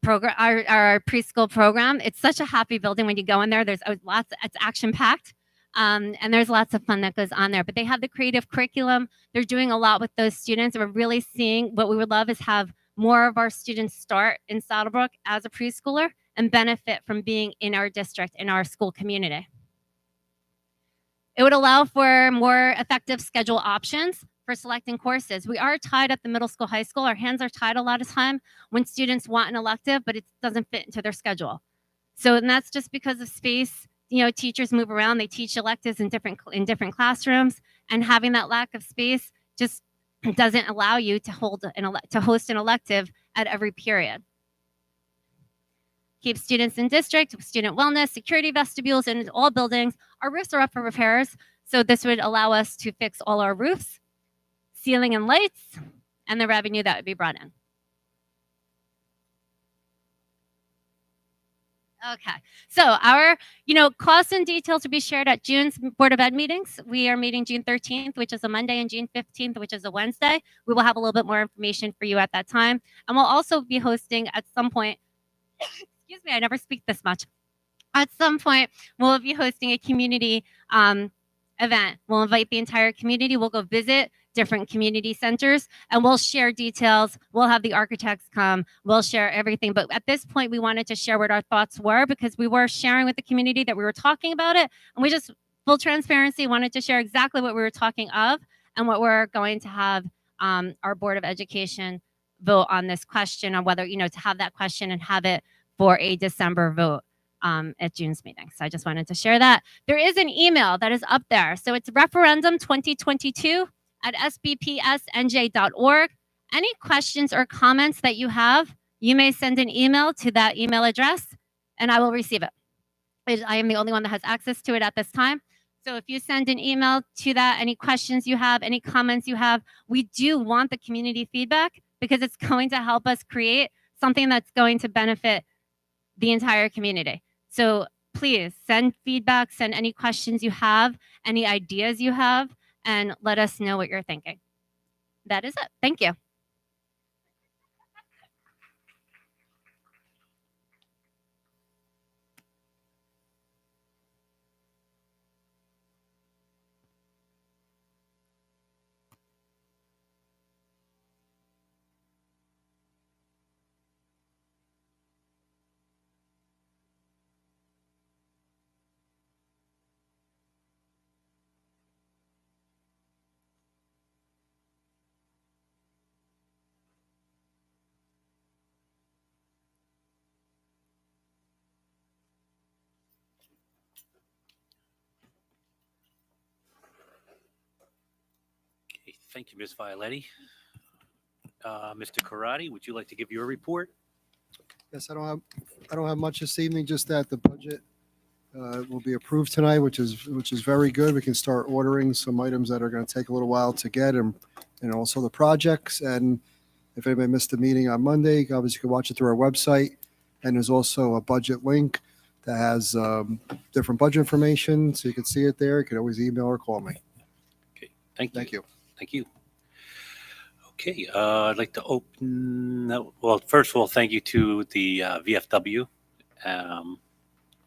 program, our preschool program. It's such a happy building when you go in there. There's lots, it's action packed. And there's lots of fun that goes on there. But they have the creative curriculum. They're doing a lot with those students. We're really seeing what we would love is have more of our students start in Saddlebrook as a preschooler and benefit from being in our district, in our school community. It would allow for more effective schedule options for selecting courses. We are tied at the middle school, high school. Our hands are tied a lot of time when students want an elective, but it doesn't fit into their schedule. And that's just because of space. Teachers move around. They teach electives in different classrooms, and having that lack of space just doesn't allow you to host an elective at every period. Keep students in district, student wellness, security vestibules in all buildings. Our roofs are up for repairs, so this would allow us to fix all our roofs, ceiling and lights, and the revenue that would be brought in. Okay, so our costs and details will be shared at June's Board of Ed meetings. We are meeting June 13th, which is a Monday, and June 15th, which is a Wednesday. We will have a little bit more information for you at that time. And we'll also be hosting at some point, excuse me, I never speak this much. At some point, we'll be hosting a community event. We'll invite the entire community. We'll go visit different community centers, and we'll share details. We'll have the architects come. We'll share everything. But at this point, we wanted to share what our thoughts were because we were sharing with the community that we were talking about it. And we just, full transparency, wanted to share exactly what we were talking of and what we're going to have our Board of Education vote on this question, on whether, to have that question and have it for a December vote at June's meeting. So I just wanted to share that. There is an email that is up there. So it's Referendum 2022@sbpsnj.org. Any questions or comments that you have, you may send an email to that email address, and I will receive it. I am the only one that has access to it at this time. So if you send an email to that, any questions you have, any comments you have, we do want the community feedback because it's going to help us create something that's going to benefit the entire community. So please send feedback, send any questions you have, any ideas you have, and let us know what you're thinking. That is it. Thank you. Okay, thank you, Ms. Violetti. Mr. Karate, would you like to give your report? Yes, I don't have much this evening, just that the budget will be approved tonight, which is very good. We can start ordering some items that are going to take a little while to get, and also the projects. And if anybody missed the meeting on Monday, obviously you can watch it through our website. And there's also a budget link that has different budget information, so you can see it there. You can always email or call me. Okay, thank you. Thank you. Thank you. Okay, I'd like to open, well, first of all, thank you to the VFW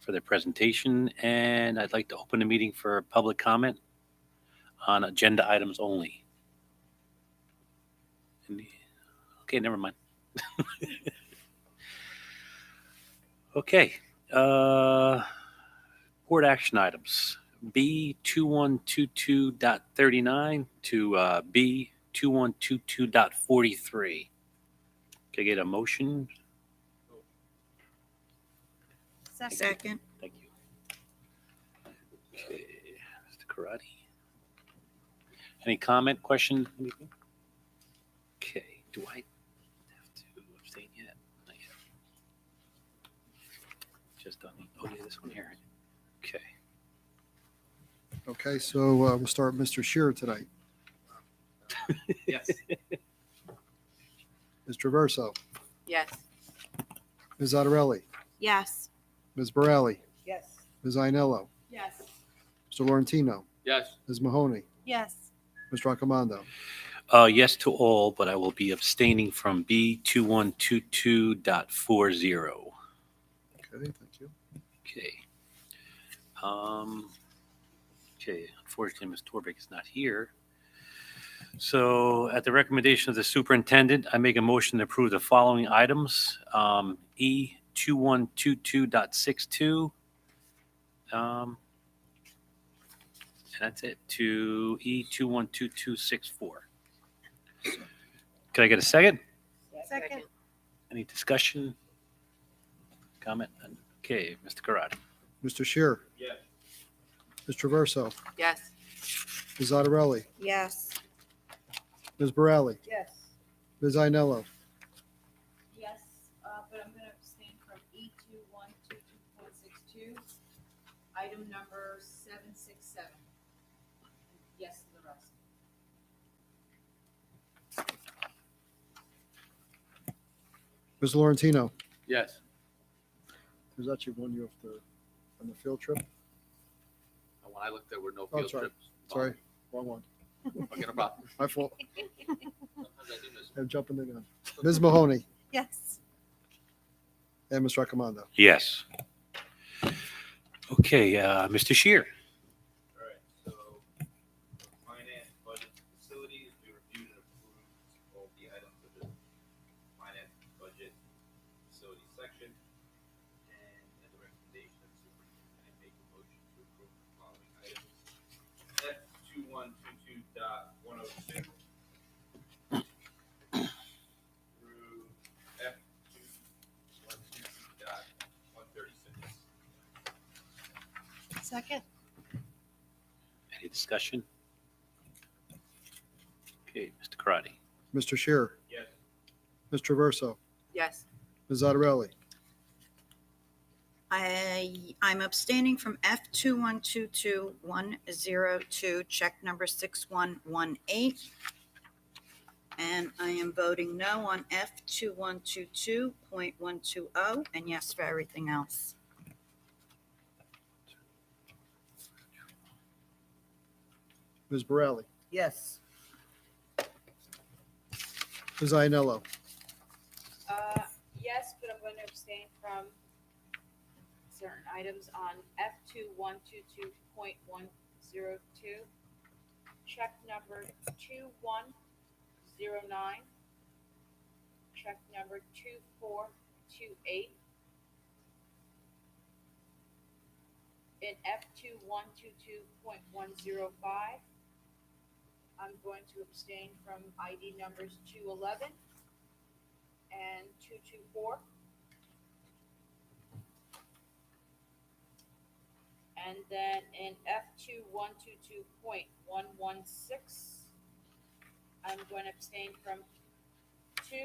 for their presentation, and I'd like to open the meeting for public comment on agenda items only. Okay, never mind. Okay, board action items, B2122.39 to B2122.43. Can I get a motion? Second. Thank you. Okay, Mr. Karate. Any comment, question, anything? Okay, do I have to abstain yet? Not yet. Just on the, oh yeah, this one here. Okay. Okay, so we'll start with Mr. Shearer tonight. Yes. Mr. Verso, Yes. Ms. Ottarelli, Yes. Ms. Borelli, Yes. Ms. Ainello, Yes. Mr. Laurentino, Yes. Ms. Mahoney, Yes. Mr. Raccomando. Yes to all, but I will be abstaining from B2122.40. Okay, thank you. Okay. Okay, unfortunately, Ms. Torbeck is not here. So at the recommendation of the superintendent, I make a motion to approve the following items. E2122.62. And that's it, to E212264. Can I get a second? Second. Any discussion? Comment? Okay, Mr. Karate. Mr. Shearer. Yes. Mr. Verso, Yes. Ms. Ottarelli, Yes. Ms. Borelli, Yes. Ms. Ainello, Yes, but I'm going to abstain from E2122.62, item number 767. Yes to the rest. Ms. Laurentino. Yes. There's actually one you have to, on the field trip. When I looked, there were no Oh, field sorry. trips. Sorry, wrong one. Okay, no problem. My fault. Sometimes I do miss I'm jumping the gun. Ms. Mahoney Yes. and Mr. Raccomando. Yes. Okay, Mr. Shear. All right, so finance, budget, facilities, we reviewed and approved all the items of the finance, budget, facility section. And as a recommendation of the superintendent, I make a motion to approve the following items. F2122.102 through F2122.136. Second. Any discussion? Okay, Mr. Karate. Mr. Shearer, Yes. Mr. Verso, Yes. Ms. Ottarelli, I'm abstaining from F2122.102, check number 6118. And I am voting no on F2122.120 and yes for everything else. Ms. Borelli, Yes. Ms. Ainello, Yes, but I'm going to abstain from certain items on F2122.102, check number 2109, check number 2428. In F2122.105, I'm going to abstain from ID numbers 211 and 224. And then in F2122.116, I'm going to abstain from 2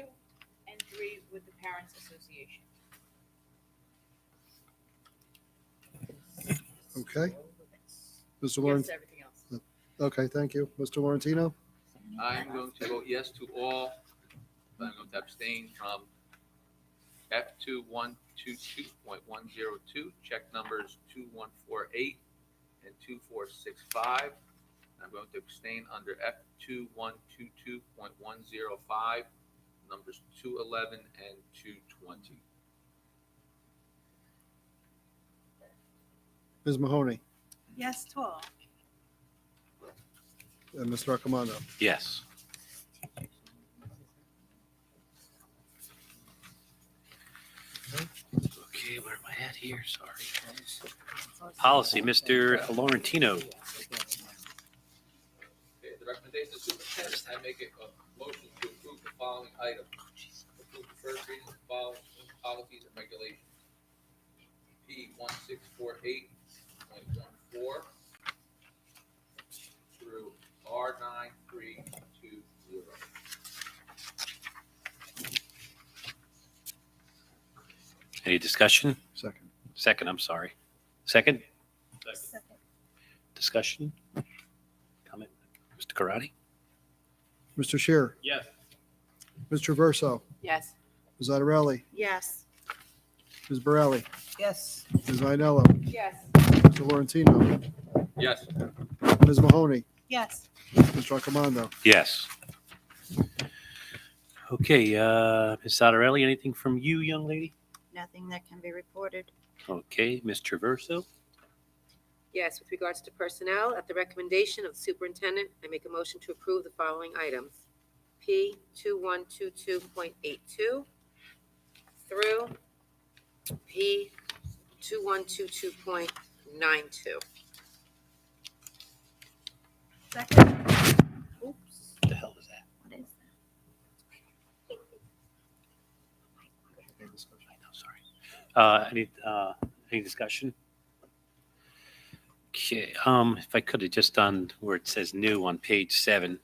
and 3 with the Parents Association. Okay. Mr. Lawrence? Everything else. Okay, thank you. Mr. Laurentino? I'm going to vote yes to all, but I'm going to abstain from F2122.102, check numbers 2148 and 2465. I'm going to abstain under F2122.105, numbers 211 and 220. Ms. Mahoney? Yes to all. And Mr. Accomando? Yes. Okay, where am I at here? Sorry. Policy, Mr. Laurentino. Okay, the recommendation of superintendent, I make a motion to approve the following items. Approve the first reading of the following policies and regulations. P1648.14 through R9320. Any discussion? Second. Second, I'm sorry. Second? Second. Discussion? Comment? Mr. Karati? Mr. Shear? Yes. Mr. Verso? Yes. Ms. Itarelli? Yes. Ms. Borelli? Yes. Ms. Ainello? Yes. Mr. Laurentino? Yes. Ms. Mahoney? Yes. Mr. Accomando? Yes. Okay, Ms. Sotarelli, anything from you, young lady? Nothing that can be reported. Okay, Ms. Traverso? Yes, with regards to personnel, at the recommendation of the superintendent, I make a motion to approve the following items. P2122.82 through P2122.92. Second. Oops. What the hell is that? What is I know, sorry. Any discussion? Okay, if I could have just done where it says new on page 7.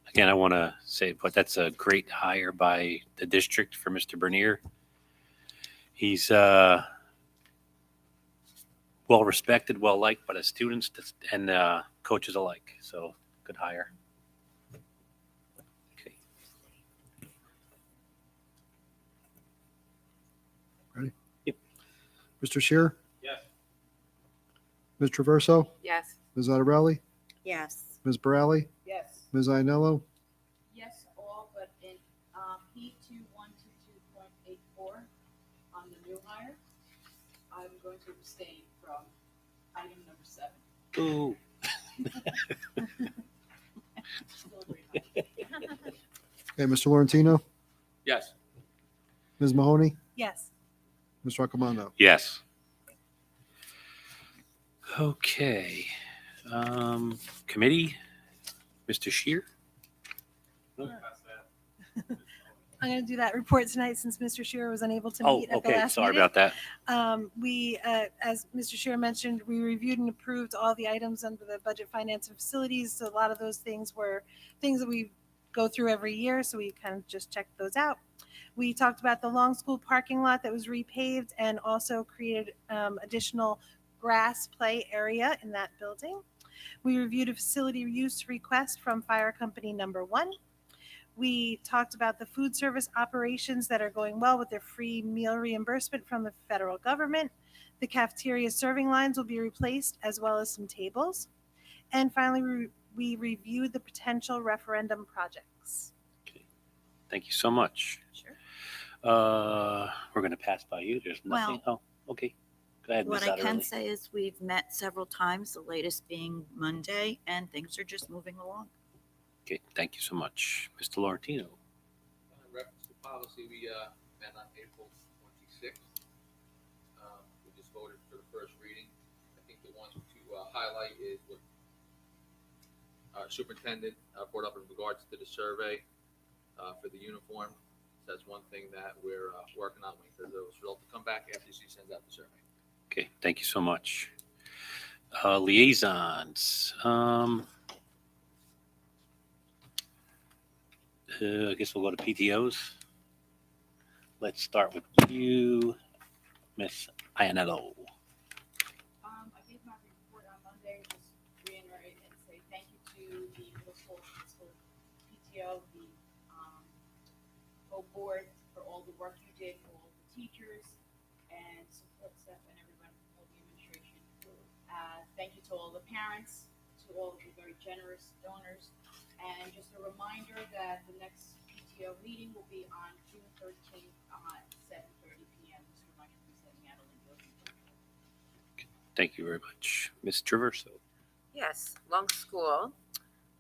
Again, I want to say, but that's a great hire by the district for Mr. Bernier. He's well respected, well liked by the students and coaches alike. So good hire. Okay. Ready? Yep. Mr. Shear? Yes. Ms. Traverso? Yes. Ms. Itarelli? Yes. Ms. Borelli? Yes. Ms. Ainello? Yes, all but in P2122.84 on the new hire, I'm going to abstain from item number 7. Ooh. Still a great hire. Okay, Mr. Laurentino? Yes. Ms. Mahoney? Yes. Mr. Accomando? Yes. Okay. Committee, Mr. Shear? I'm going to do that report tonight since Mr. Shearer was unable to Oh, meet at the okay. last Sorry minute. about that. We, as Mr. Shearer mentioned, we reviewed and approved all the items under the budget, finance, and facilities. So a lot of those things were things that we go through every year. So we kind of just checked those out. We talked about the long school parking lot that was repaved and also created additional grass play area in that building. We reviewed a facility use request from fire company number 1. We talked about the food service operations that are going well with their free meal reimbursement from the federal government. The cafeteria serving lines will be replaced as well as some tables. And finally, we reviewed the potential referendum projects. Okay. Thank you so much. Sure. We're going to pass by you. There's nothing. Well, oh, okay. Go ahead, What Ms. I can Adderley. say is we've met several times, the latest being Monday, and things are just moving along. Okay, thank you so much. Mr. Laurentino. In reference to policy, we met on April 26th. We just voted for the first reading. I think the one to highlight is what our superintendent brought up in regards to the survey for the uniform. That's one thing that we're working on. Waiting for those results to come back after she sends out the survey. Okay, thank you so much. Liaisons. I guess we'll go to PTOs. Let's start with you, Miss Iannello. I gave my today, just reiterate and say thank you to the middle school PTO, the whole board for all the work you did, for all the teachers and support staff and everyone, all the administration. Thank you to all the parents, to all of the very generous donors, and just a reminder that the next PTO meeting will be on June 13th at 7:30 p.m. Mr. Mike will be setting out a link. Thank you very much. Ms. Traverso. Yes, Long School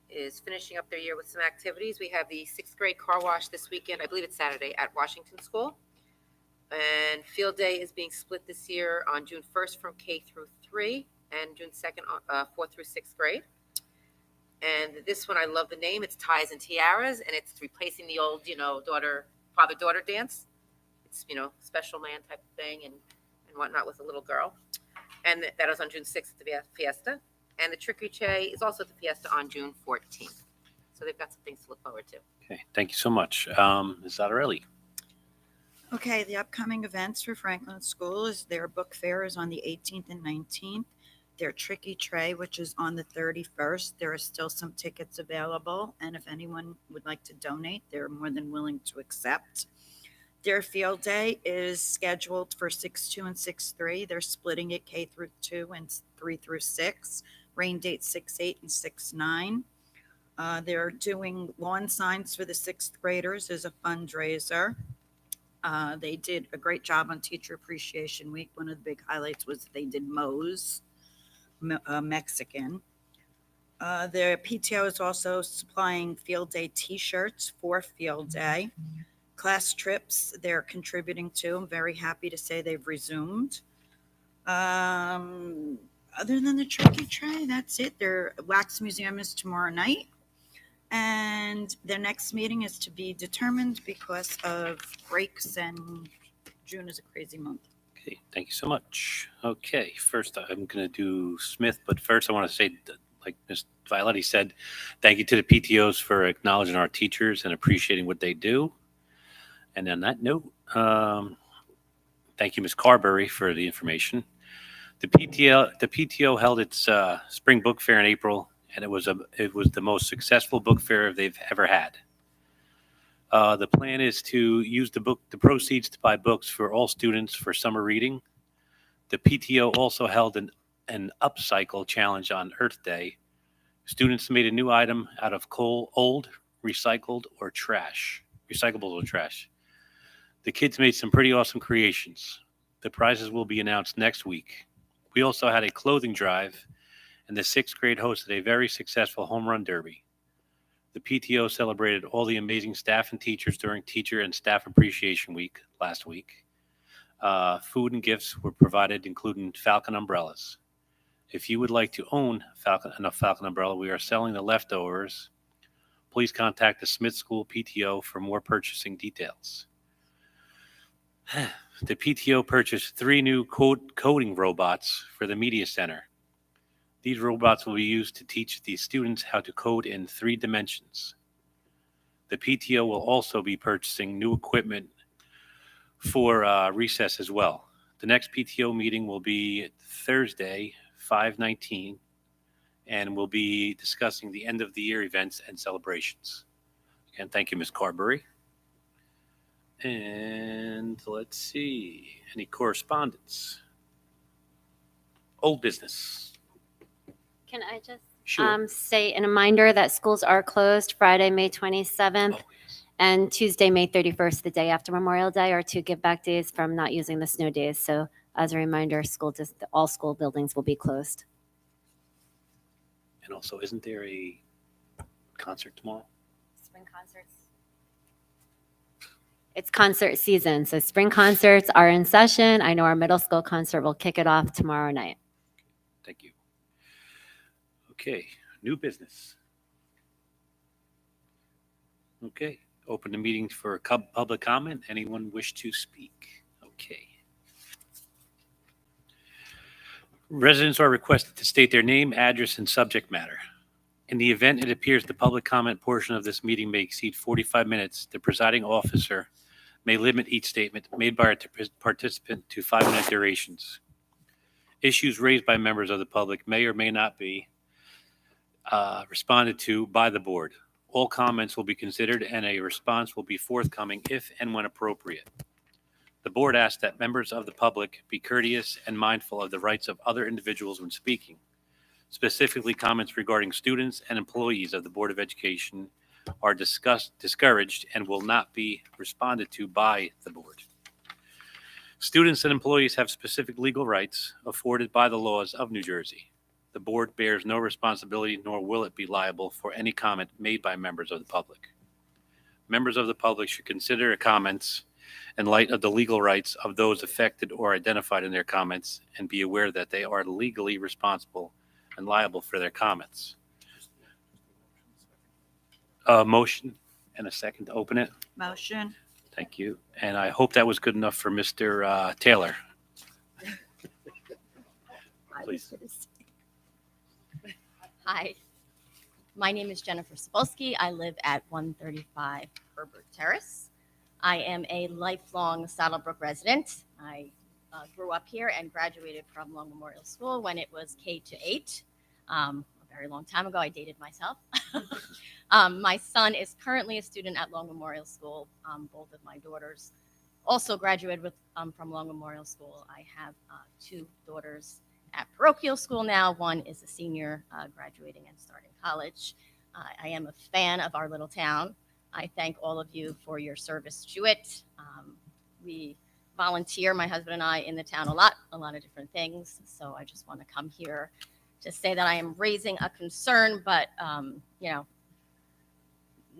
is finishing up their year with some activities. We have the sixth grade car wash this weekend. I believe it's Saturday at Washington School. And field day is being split this year on June 1st from K through 3 and June 2nd, 4th through 6th grade. And this one, I love the name. It's Ties and Tiaras, and it's replacing the old, father-daughter dance. It's, special man type of thing and whatnot with a little girl. And that is on June 6th at the Fiesta. And the Trick or Treat is also at the Fiesta on June 14th. So they've got some things to look forward to. Okay, thank you so much. Ms. Zottarelli. Okay, the upcoming events for Franklin School is their book fair is on the 18th and 19th. Their Tricky Tray, which is on the 31st. There are still some tickets available, and if anyone would like to donate, they're more than willing to accept. Their field day is scheduled for 6-2 and 6-3. They're splitting it K through 2 and 3 through 6. Rain date 6-8 and 6-9. They're doing lawn signs for the 6th graders as a fundraiser. They did a great job on Teacher Appreciation Week. One of the big highlights was they did Moe's Mexican. Their PTO is also supplying field day T-shirts for field day. Class trips they're contributing to. I'm very happy to say they've resumed. Other than the Tricky Tray, that's it. Their wax museum is tomorrow night. And their next meeting is to be determined because of breaks, and June is a crazy month. Okay, thank you so much. Okay, first I'm going to do Smith, but first I want to say, like Ms. Violetti said, thank you to the PTOs for acknowledging our teachers and appreciating what they do. And on that note, thank you, Ms. Carberry, for the information. The PTO held its spring book fair in April, and it was the most successful book fair they've ever had. The plan is to use the proceeds to buy books for all students for summer reading. The PTO also held an upcycle challenge on Earth Day. Students made a new item out of old, recyclables or trash. The kids made some pretty awesome creations. The prizes will be announced next week. We also had a clothing drive, and the 6th grade hosted a very successful home run derby. The PTO celebrated all the amazing staff and teachers during Teacher and Staff Appreciation Week last week. Food and gifts were provided, including Falcon umbrellas. If you would like to own a Falcon umbrella, we are selling the leftovers. Please contact the Smith School PTO for more purchasing details. The PTO purchased 3 new coding robots for the Media Center. These robots will be used to teach the students how to code in 3 dimensions. The PTO will also be purchasing new equipment for recess as well. The next PTO meeting will be Thursday, 5/19, and we'll be discussing the end of the year events and celebrations. Again, thank you, Ms. Carberry. And let's see, any correspondence? Old business. Can I just Sure. say a reminder that schools are closed Friday, May 27th, and Tuesday, May 31st, the day after Memorial Day, are 2 give back days from not using the snow days. So as a reminder, all school buildings will be closed. And also, isn't there a concert tomorrow? Spring concerts. It's concert season, so spring concerts are in session. I know our middle school concert will kick it off tomorrow night. Thank you. Okay, new business. Okay, open the meeting for public comment. Anyone wish to speak? Okay. Residents are requested to state their name, address, and subject matter. In the event it appears the public comment portion of this meeting may exceed 45 minutes, the presiding officer may limit each statement made by a participant to 5-minute durations. Issues raised by members of the public may or may not be responded to by the board. All comments will be considered and a response will be forthcoming if and when appropriate. The board asks that members of the public be courteous and mindful of the rights of other individuals when speaking. Specifically, comments regarding students and employees of the Board of Education are discouraged and will not be responded to by the board. Students and employees have specific legal rights afforded by the laws of New Jersey. The board bears no responsibility, nor will it be liable for any comment made by members of the public. Members of the public should consider comments in light of the legal rights of those affected or identified in their comments and be aware that they are legally responsible and liable for their comments. Motion and a second to open it. Motion. Thank you. And I hope that was good enough for Mr. Taylor. Please. Hi, my name is Jennifer Savolsky. I live at 135 Herbert Terrace. I am a lifelong Saddlebrook resident. I grew up here and graduated from Long Memorial School when it was K-8. A very long time ago, I dated myself. My son is currently a student at Long Memorial School. Both of my daughters also graduated from Long Memorial School. I have two daughters at parochial school now. One is a senior graduating and starting college. I am a fan of our little town. I thank all of you for your service to it. We volunteer, my husband and I, in the town a lot of different things. So I just want to come here to say that I am raising a concern, but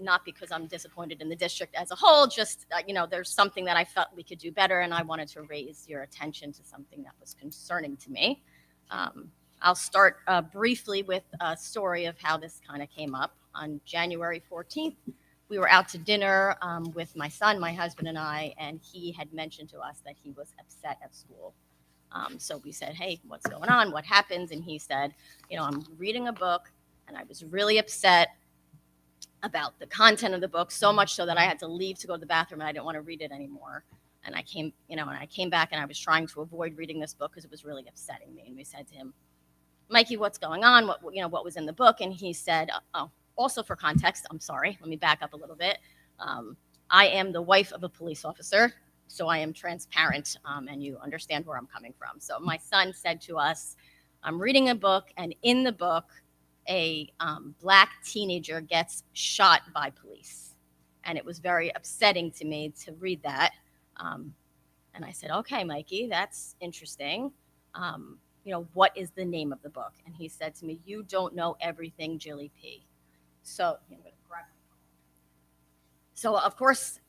not because I'm disappointed in the district as a whole, just, there's something that I felt we could do better, and I wanted to raise your attention to something that was concerning to me. I'll start briefly with a story of how this kind of came up. On January 14th, we were out to dinner with my son, my husband, and I, and he had mentioned to us that he was upset at school. So we said, hey, what's going on? What happens? And he said, I'm reading a book, and I was really upset about the content of the book, so much so that I had to leave to go to the bathroom, and I didn't want to read it anymore. And I came back, and I was trying to avoid reading this book because it was really upsetting me. And we said to him, Mikey, what's going on? What was in the book? And he said, also for context, I'm sorry, let me back up a little bit. I am the wife of a police officer, so I am transparent, and you understand where I'm coming from. So my son said to us, I'm reading a book, and in the book, a black teenager gets shot by police. And it was very upsetting to me to read that. And I said, okay, Mikey, that's interesting. What is the name of the book? And he said to me, you don't know everything, Jilly P. So I'm going to grab my phone. So of course,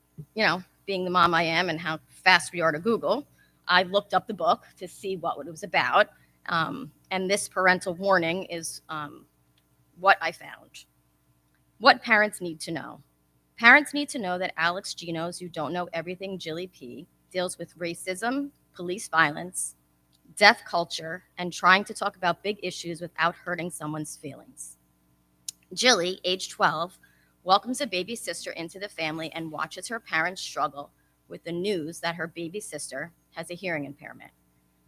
being the mom I am and how fast we are to Google, I looked up the book to see what it was about. And this parental warning is what I found. What parents need to know. Parents need to know that Alex Gino's You Don't Know Everything, Jilly P. deals with racism, police violence, deaf culture, and trying to talk about big issues without hurting someone's feelings. Jilly, age 12, welcomes a baby sister into the family and watches her parents struggle with the news that her baby sister has a hearing impairment.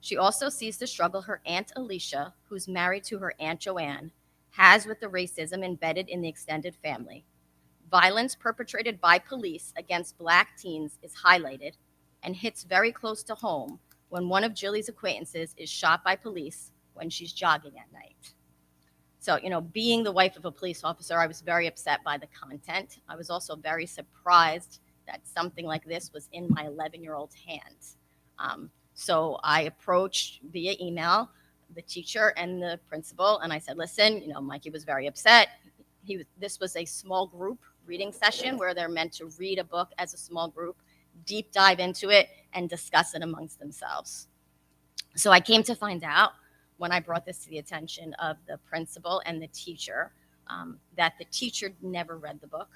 She also sees the struggle her Aunt Alicia, who's married to her Aunt Joanne, has with the racism embedded in the extended family. Violence perpetrated by police against Black teens is highlighted and hits very close to home when one of Jilly's acquaintances is shot by police when she's jogging at night. So, being the wife of a police officer, I was very upset by the content. I was also very surprised that something like this was in my 11-year-old's hands. So I approached via email the teacher and the principal, and I said, listen, Mikey was very upset. This was a small group reading session where they're meant to read a book as a small group, deep dive into it, and discuss it amongst themselves. So I came to find out when I brought this to the attention of the principal and the teacher that the teacher never read the book.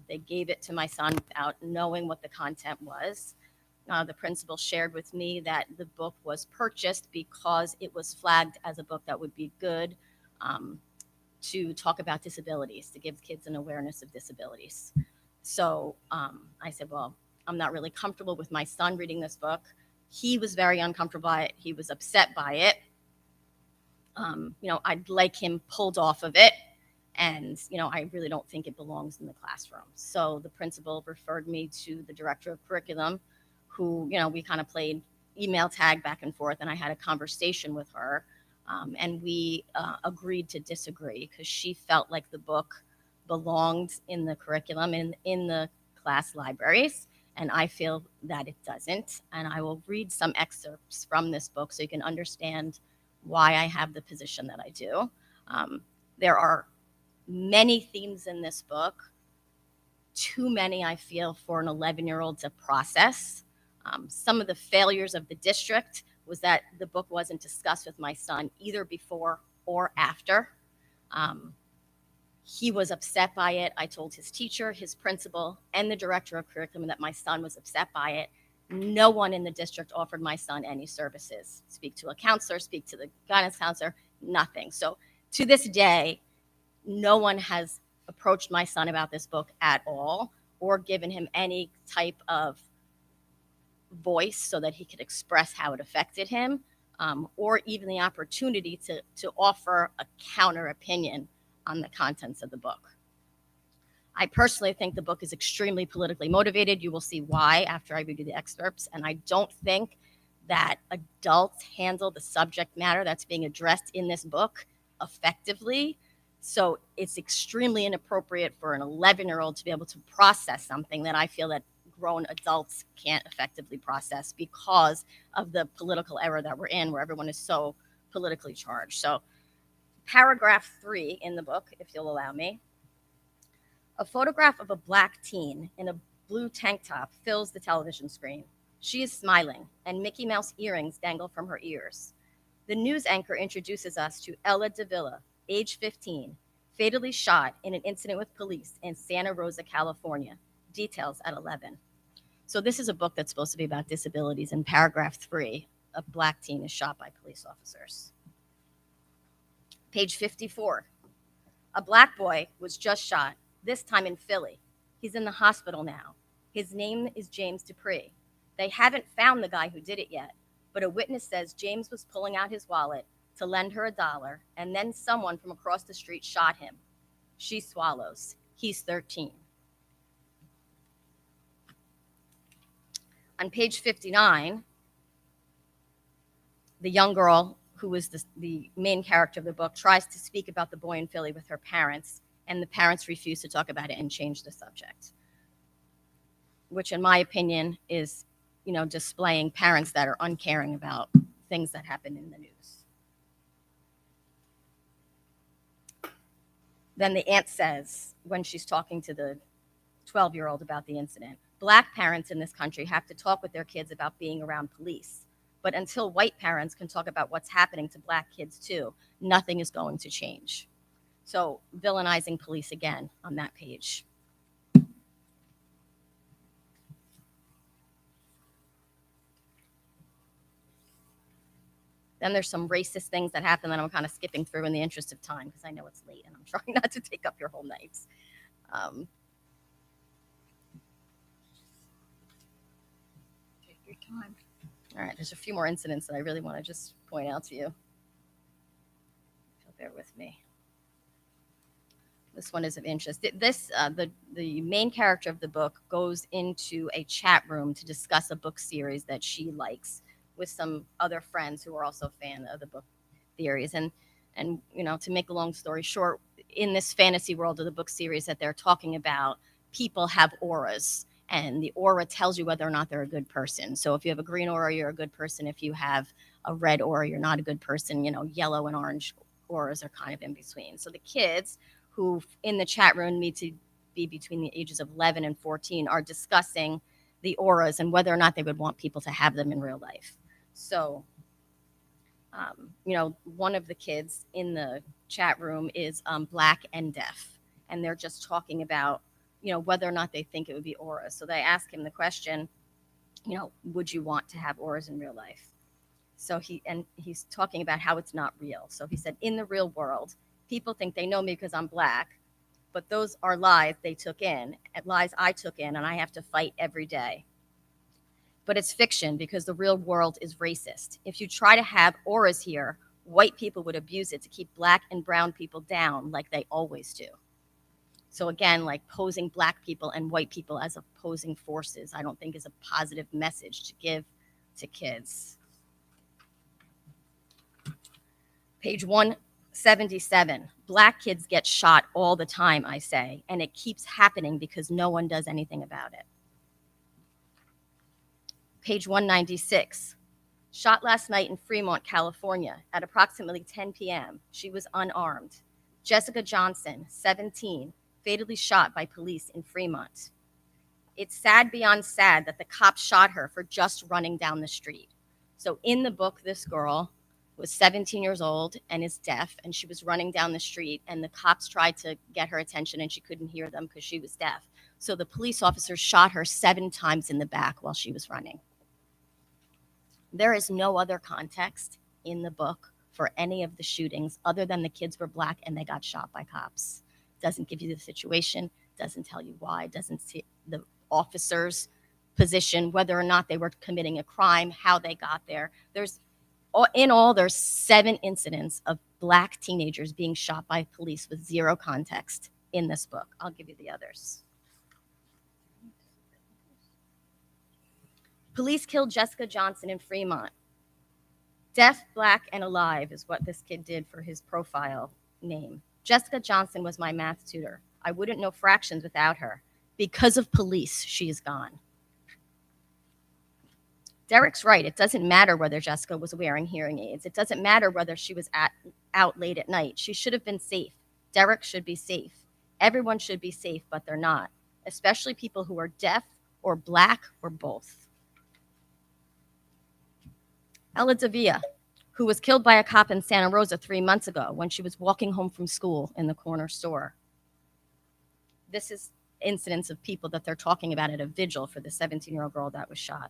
They gave it to my son without knowing what the content was. The principal shared with me that the book was purchased because it was flagged as a book that would be good to talk about disabilities, to give kids an awareness of disabilities. So I said, well, I'm not really comfortable with my son reading this book. He was very uncomfortable by it. He was upset by it. I'd like him pulled off of it. And, I really don't think it belongs in the classroom. So the principal referred me to the director of curriculum, who, we kind of played email tag back and forth, and I had a conversation with her. And we agreed to disagree because she felt like the book belonged in the curriculum and in the class libraries. And I feel that it doesn't. And I will read some excerpts from this book so you can understand why I have the position that I do. There are many themes in this book, too many, I feel, for an 11-year-old to process. Some of the failures of the district was that the book wasn't discussed with my son either before or after. He was upset by it. I told his teacher, his principal, and the director of curriculum that my son was upset by it. No one in the district offered my son any services. Speak to a counselor, speak to the guidance counselor, nothing. So to this day, no one has approached my son about this book at all or given him any type of voice so that he could express how it affected him, or even the opportunity to offer a counter opinion on the contents of the book. I personally think the book is extremely politically motivated. You will see why after I read you the excerpts. And I don't think that adults handle the subject matter that's being addressed in this book effectively. So it's extremely inappropriate for an 11-year-old to be able to process something that I feel that grown adults can't effectively process because of the political era that we're in, where everyone is so politically charged. So paragraph 3 in the book, if you'll allow me. A photograph of a black teen in a blue tank top fills the television screen. She is smiling, and Mickey Mouse earrings dangle from her ears. The news anchor introduces us to Ella Davila, age 15, fatally shot in an incident with police in Santa Rosa, California. Details at 11. So this is a book that's supposed to be about disabilities. In paragraph 3, a black teen is shot by police officers. Page 54. A black boy was just shot, this time in Philly. He's in the hospital now. His name is James Dupree. They haven't found the guy who did it yet, but a witness says James was pulling out his wallet to lend her $1, and then someone from across the street shot him. She swallows. He's 13. On page 59, the young girl who was the main character of the book tries to speak about the boy in Philly with her parents, and the parents refuse to talk about it and change the subject, which in my opinion is, displaying parents that are uncaring about things that happen in the news. Then the aunt says, when she's talking to the 12-year-old about the incident, Black parents in this country have to talk with their kids about being around police. But until white parents can talk about what's happening to Black kids too, nothing is going to change. So villainizing police again on that page. Then there's some racist things that happen that I'm kind of skipping through in the interest of time because I know it's late and I'm trying not to take up your whole night. Take your time. All right, there's a few more incidents that I really want to just point out to you. So bear with me. This one is of interest. The main character of the book goes into a chat room to discuss a book series that she likes with some other friends who are also a fan of the book theories. And to make a long story short, in this fantasy world of the book series that they're talking about, people have auras. And the aura tells you whether or not they're a good person. So if you have a green aura, you're a good person. If you have a red aura, you're not a good person. Yellow and orange auras are kind of in between. So the kids who in the chat room need to be between the ages of 11 and 14 are discussing the auras and whether or not they would want people to have them in real life. So, one of the kids in the chat room is Black and deaf. And they're just talking about whether or not they think it would be auras. So they ask him the question, would you want to have auras in real life? So he's talking about how it's not real. So he said, in the real world, people think they know me because I'm Black, but those are lies they took in, lies I took in, and I have to fight every day. But it's fiction because the real world is racist. If you try to have auras here, white people would abuse it to keep black and brown people down like they always do. So again, like posing black people and white people as opposing forces, I don't think is a positive message to give to kids. Page 177, black kids get shot all the time, I say, and it keeps happening because no one does anything about it. Page 196, shot last night in Fremont, California at approximately 10 p.m. She was unarmed. Jessica Johnson, 17, fatally shot by police in Fremont. It's sad beyond sad that the cops shot her for just running down the street. So in the book, this girl was 17 years old and is deaf, and she was running down the street, and the cops tried to get her attention, and she couldn't hear them because she was deaf. So the police officers shot her 7 times in the back while she was running. There is no other context in the book for any of the shootings other than the kids were black and they got shot by cops. Doesn't give you the situation, doesn't tell you why, doesn't see the officer's position, whether or not they were committing a crime, how they got there. There's 7 incidents of black teenagers being shot by police with zero context in this book. I'll give you the others. Police killed Jessica Johnson in Fremont. Deaf, black, and alive is what this kid did for his profile name. Jessica Johnson was my math tutor. I wouldn't know fractions without her. Because of police, she is gone. Derek's right. It doesn't matter whether Jessica was wearing hearing aids. It doesn't matter whether she was out late at night. She should have been safe. Derek should be safe. Everyone should be safe, but they're not, especially people who are deaf or black or both. Ella Davia, who was killed by a cop in Santa Rosa 3 months ago when she was walking home from school in the corner store. This is incidents of people that they're talking about at a vigil for the 17-year-old girl that was shot.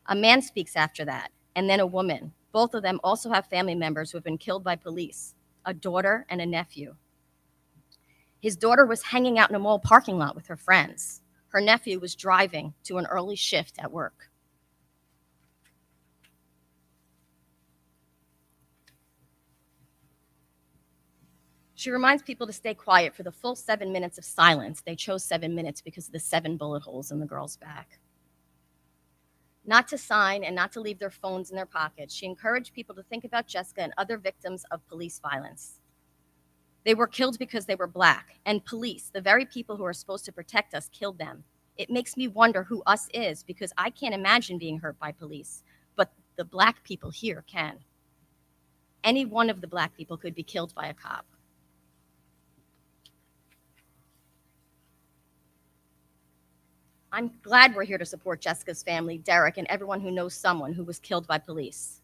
A man speaks after that, and then a woman. Both of them also have family members who have been killed by police, a daughter and a nephew. His daughter was hanging out in a mall parking lot with her friends. Her nephew was driving to an early shift at work. She reminds people to stay quiet for the full 7 minutes of silence. They chose 7 minutes because of the 7 bullet holes in the girl's back. Not to sign and not to leave their phones in their pockets. She encouraged people to think about Jessica and other victims of police violence. They were killed because they were black, and police, the very people who are supposed to protect us, killed them. It makes me wonder who us is, because I can't imagine being hurt by police, but the black people here can. Any one of the black people could be killed by a cop. I'm glad we're here to support Jessica's family, Derek, and everyone who knows someone who was killed by police.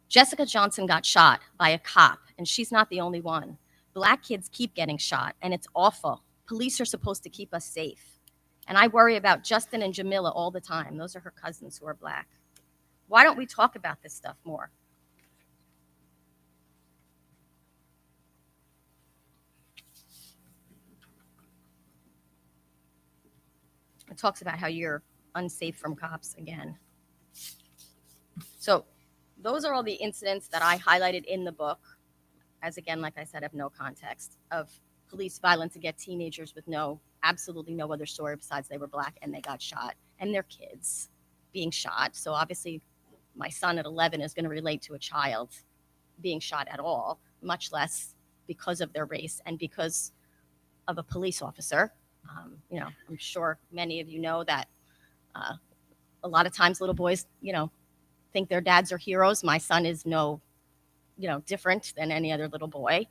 Jessica Johnson got shot by a cop, and she's not the only one. Black kids keep getting shot, and it's awful. Police are supposed to keep us safe. And I worry about Justin and Jamila all the time. Those are her cousins who are black. Why don't we talk about this stuff more? It talks about how you're unsafe from cops again. So those are all the incidents that I highlighted in the book, as again, like I said, have no context, of police violence against teenagers with absolutely no other story besides they were black and they got shot, and their kids being shot. So obviously my son at 11 is going to relate to a child being shot at all, much less because of their race and because of a police officer. I'm sure many of you know that a lot of times little boys, think their dads are heroes. My son is no different than any other little boy.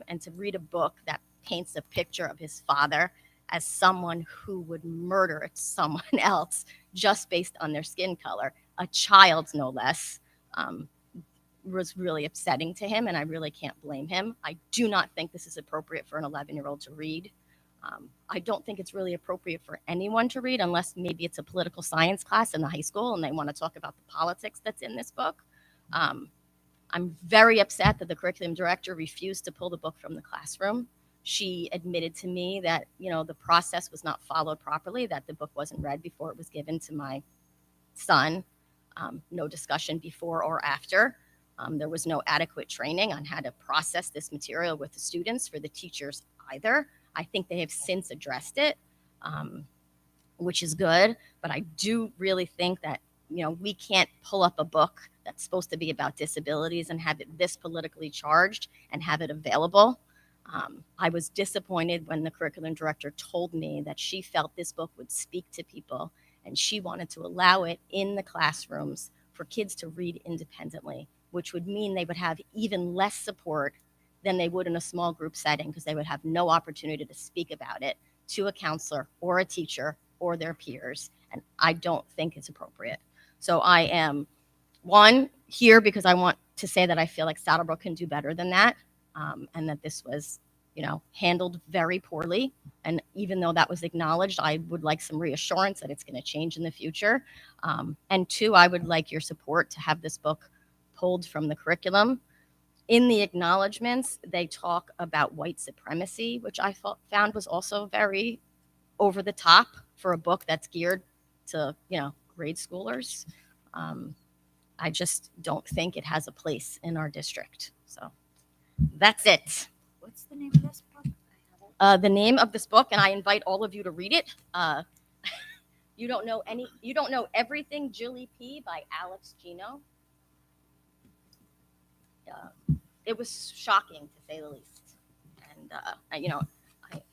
And to read a book that paints a picture of his father as someone who would murder someone else just based on their skin color, a child no less, was really upsetting to him, and I really can't blame him. I do not think this is appropriate for an 11-year-old to read. I don't think it's really appropriate for anyone to read unless maybe it's a political science class in the high school and they want to talk about the politics that's in this book. I'm very upset that the curriculum director refused to pull the book from the classroom. She admitted to me that, the process was not followed properly, that the book wasn't read before it was given to my son. No discussion before or after. There was no adequate training on how to process this material with the students for the teachers either. I think they have since addressed it, which is good. But I do really think that, we can't pull up a book that's supposed to be about disabilities and have it this politically charged and have it available. I was disappointed when the curriculum director told me that she felt this book would speak to people and she wanted to allow it in the classrooms for kids to read independently, which would mean they would have even less support than they would in a small group setting because they would have no opportunity to speak about it to a counselor or a teacher or their peers. And I don't think it's appropriate. So I am, one, here because I want to say that I feel like Saddlebrook can do better than that, and that this was, handled very poorly. And even though that was acknowledged, I would like some reassurance that it's going to change in the future. And two, I would like your support to have this book pulled from the curriculum. In the acknowledgments, they talk about white supremacy, which I found was also very over the top for a book that's geared to, grade schoolers. I just don't think it has a place in our district. So that's it. What's the name of this book? The name of this book, and I invite all of you to read it. You don't know Everything Jilly P by Alex Gino. It was shocking to say the least. And,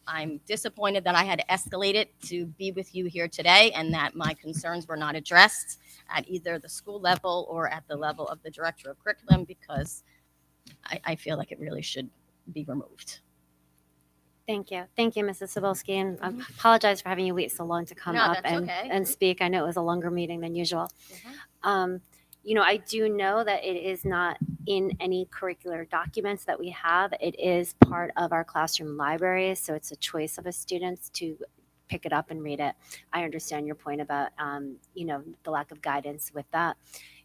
I'm disappointed that I had to escalate it to be with you here today and that my concerns were not addressed at either the school level or at the level of the director of curriculum because I feel like it really should be removed. Thank you. Thank you, Mrs. Savolsky. And I apologize for having you wait so long to come No, up that's okay. and speak. I know it was a longer meeting than usual. I do know that it is not in any curricular documents that we have. It is part of our classroom libraries, so it's a choice of a student to pick it up and read it. I understand your point about, the lack of guidance with that.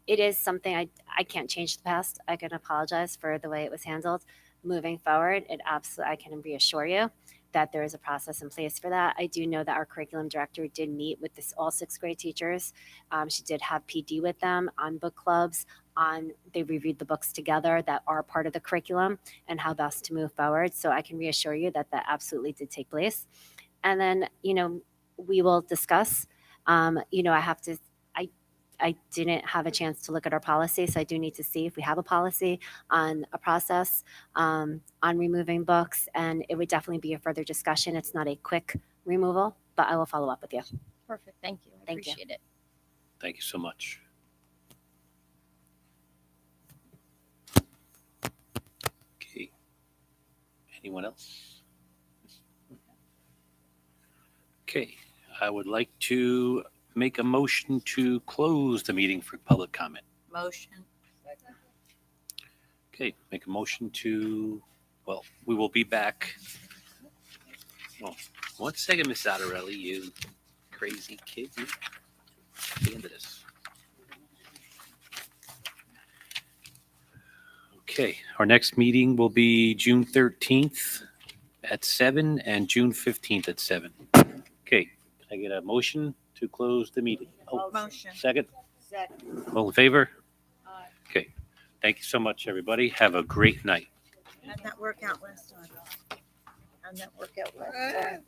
It is something I can't change the past. I can apologize for the way it was handled. Moving forward, I can reassure you that there is a process in place for that. I do know that our curriculum director did meet with all sixth grade teachers. She did have PD with them on book clubs. They reviewed the books together that are part of the curriculum and how best to move forward. So I can reassure you that absolutely did take place. And then, we will discuss. I didn't have a chance to look at our policy, so I do need to see if we have a policy on a process on removing books, and it would definitely be a further discussion. It's not a quick removal, but I will follow up with you. Perfect. Thank you. I appreciate it. Thank you so much. Okay. Anyone else? Okay. I would like to make a motion to close the meeting for public comment. Motion. Okay, make a motion we will be back. Well, 1 second, Miss Otterelli, you crazy kid. You get into this. Okay, our next meeting will be June 13th at 7 and June 15th at 7. Okay, can I get a motion to close the meeting? Motion. Second? Second. All in favor? Okay. Thank you so much, everybody. Have a great night. How'd that work out last time? How'd that work out last time?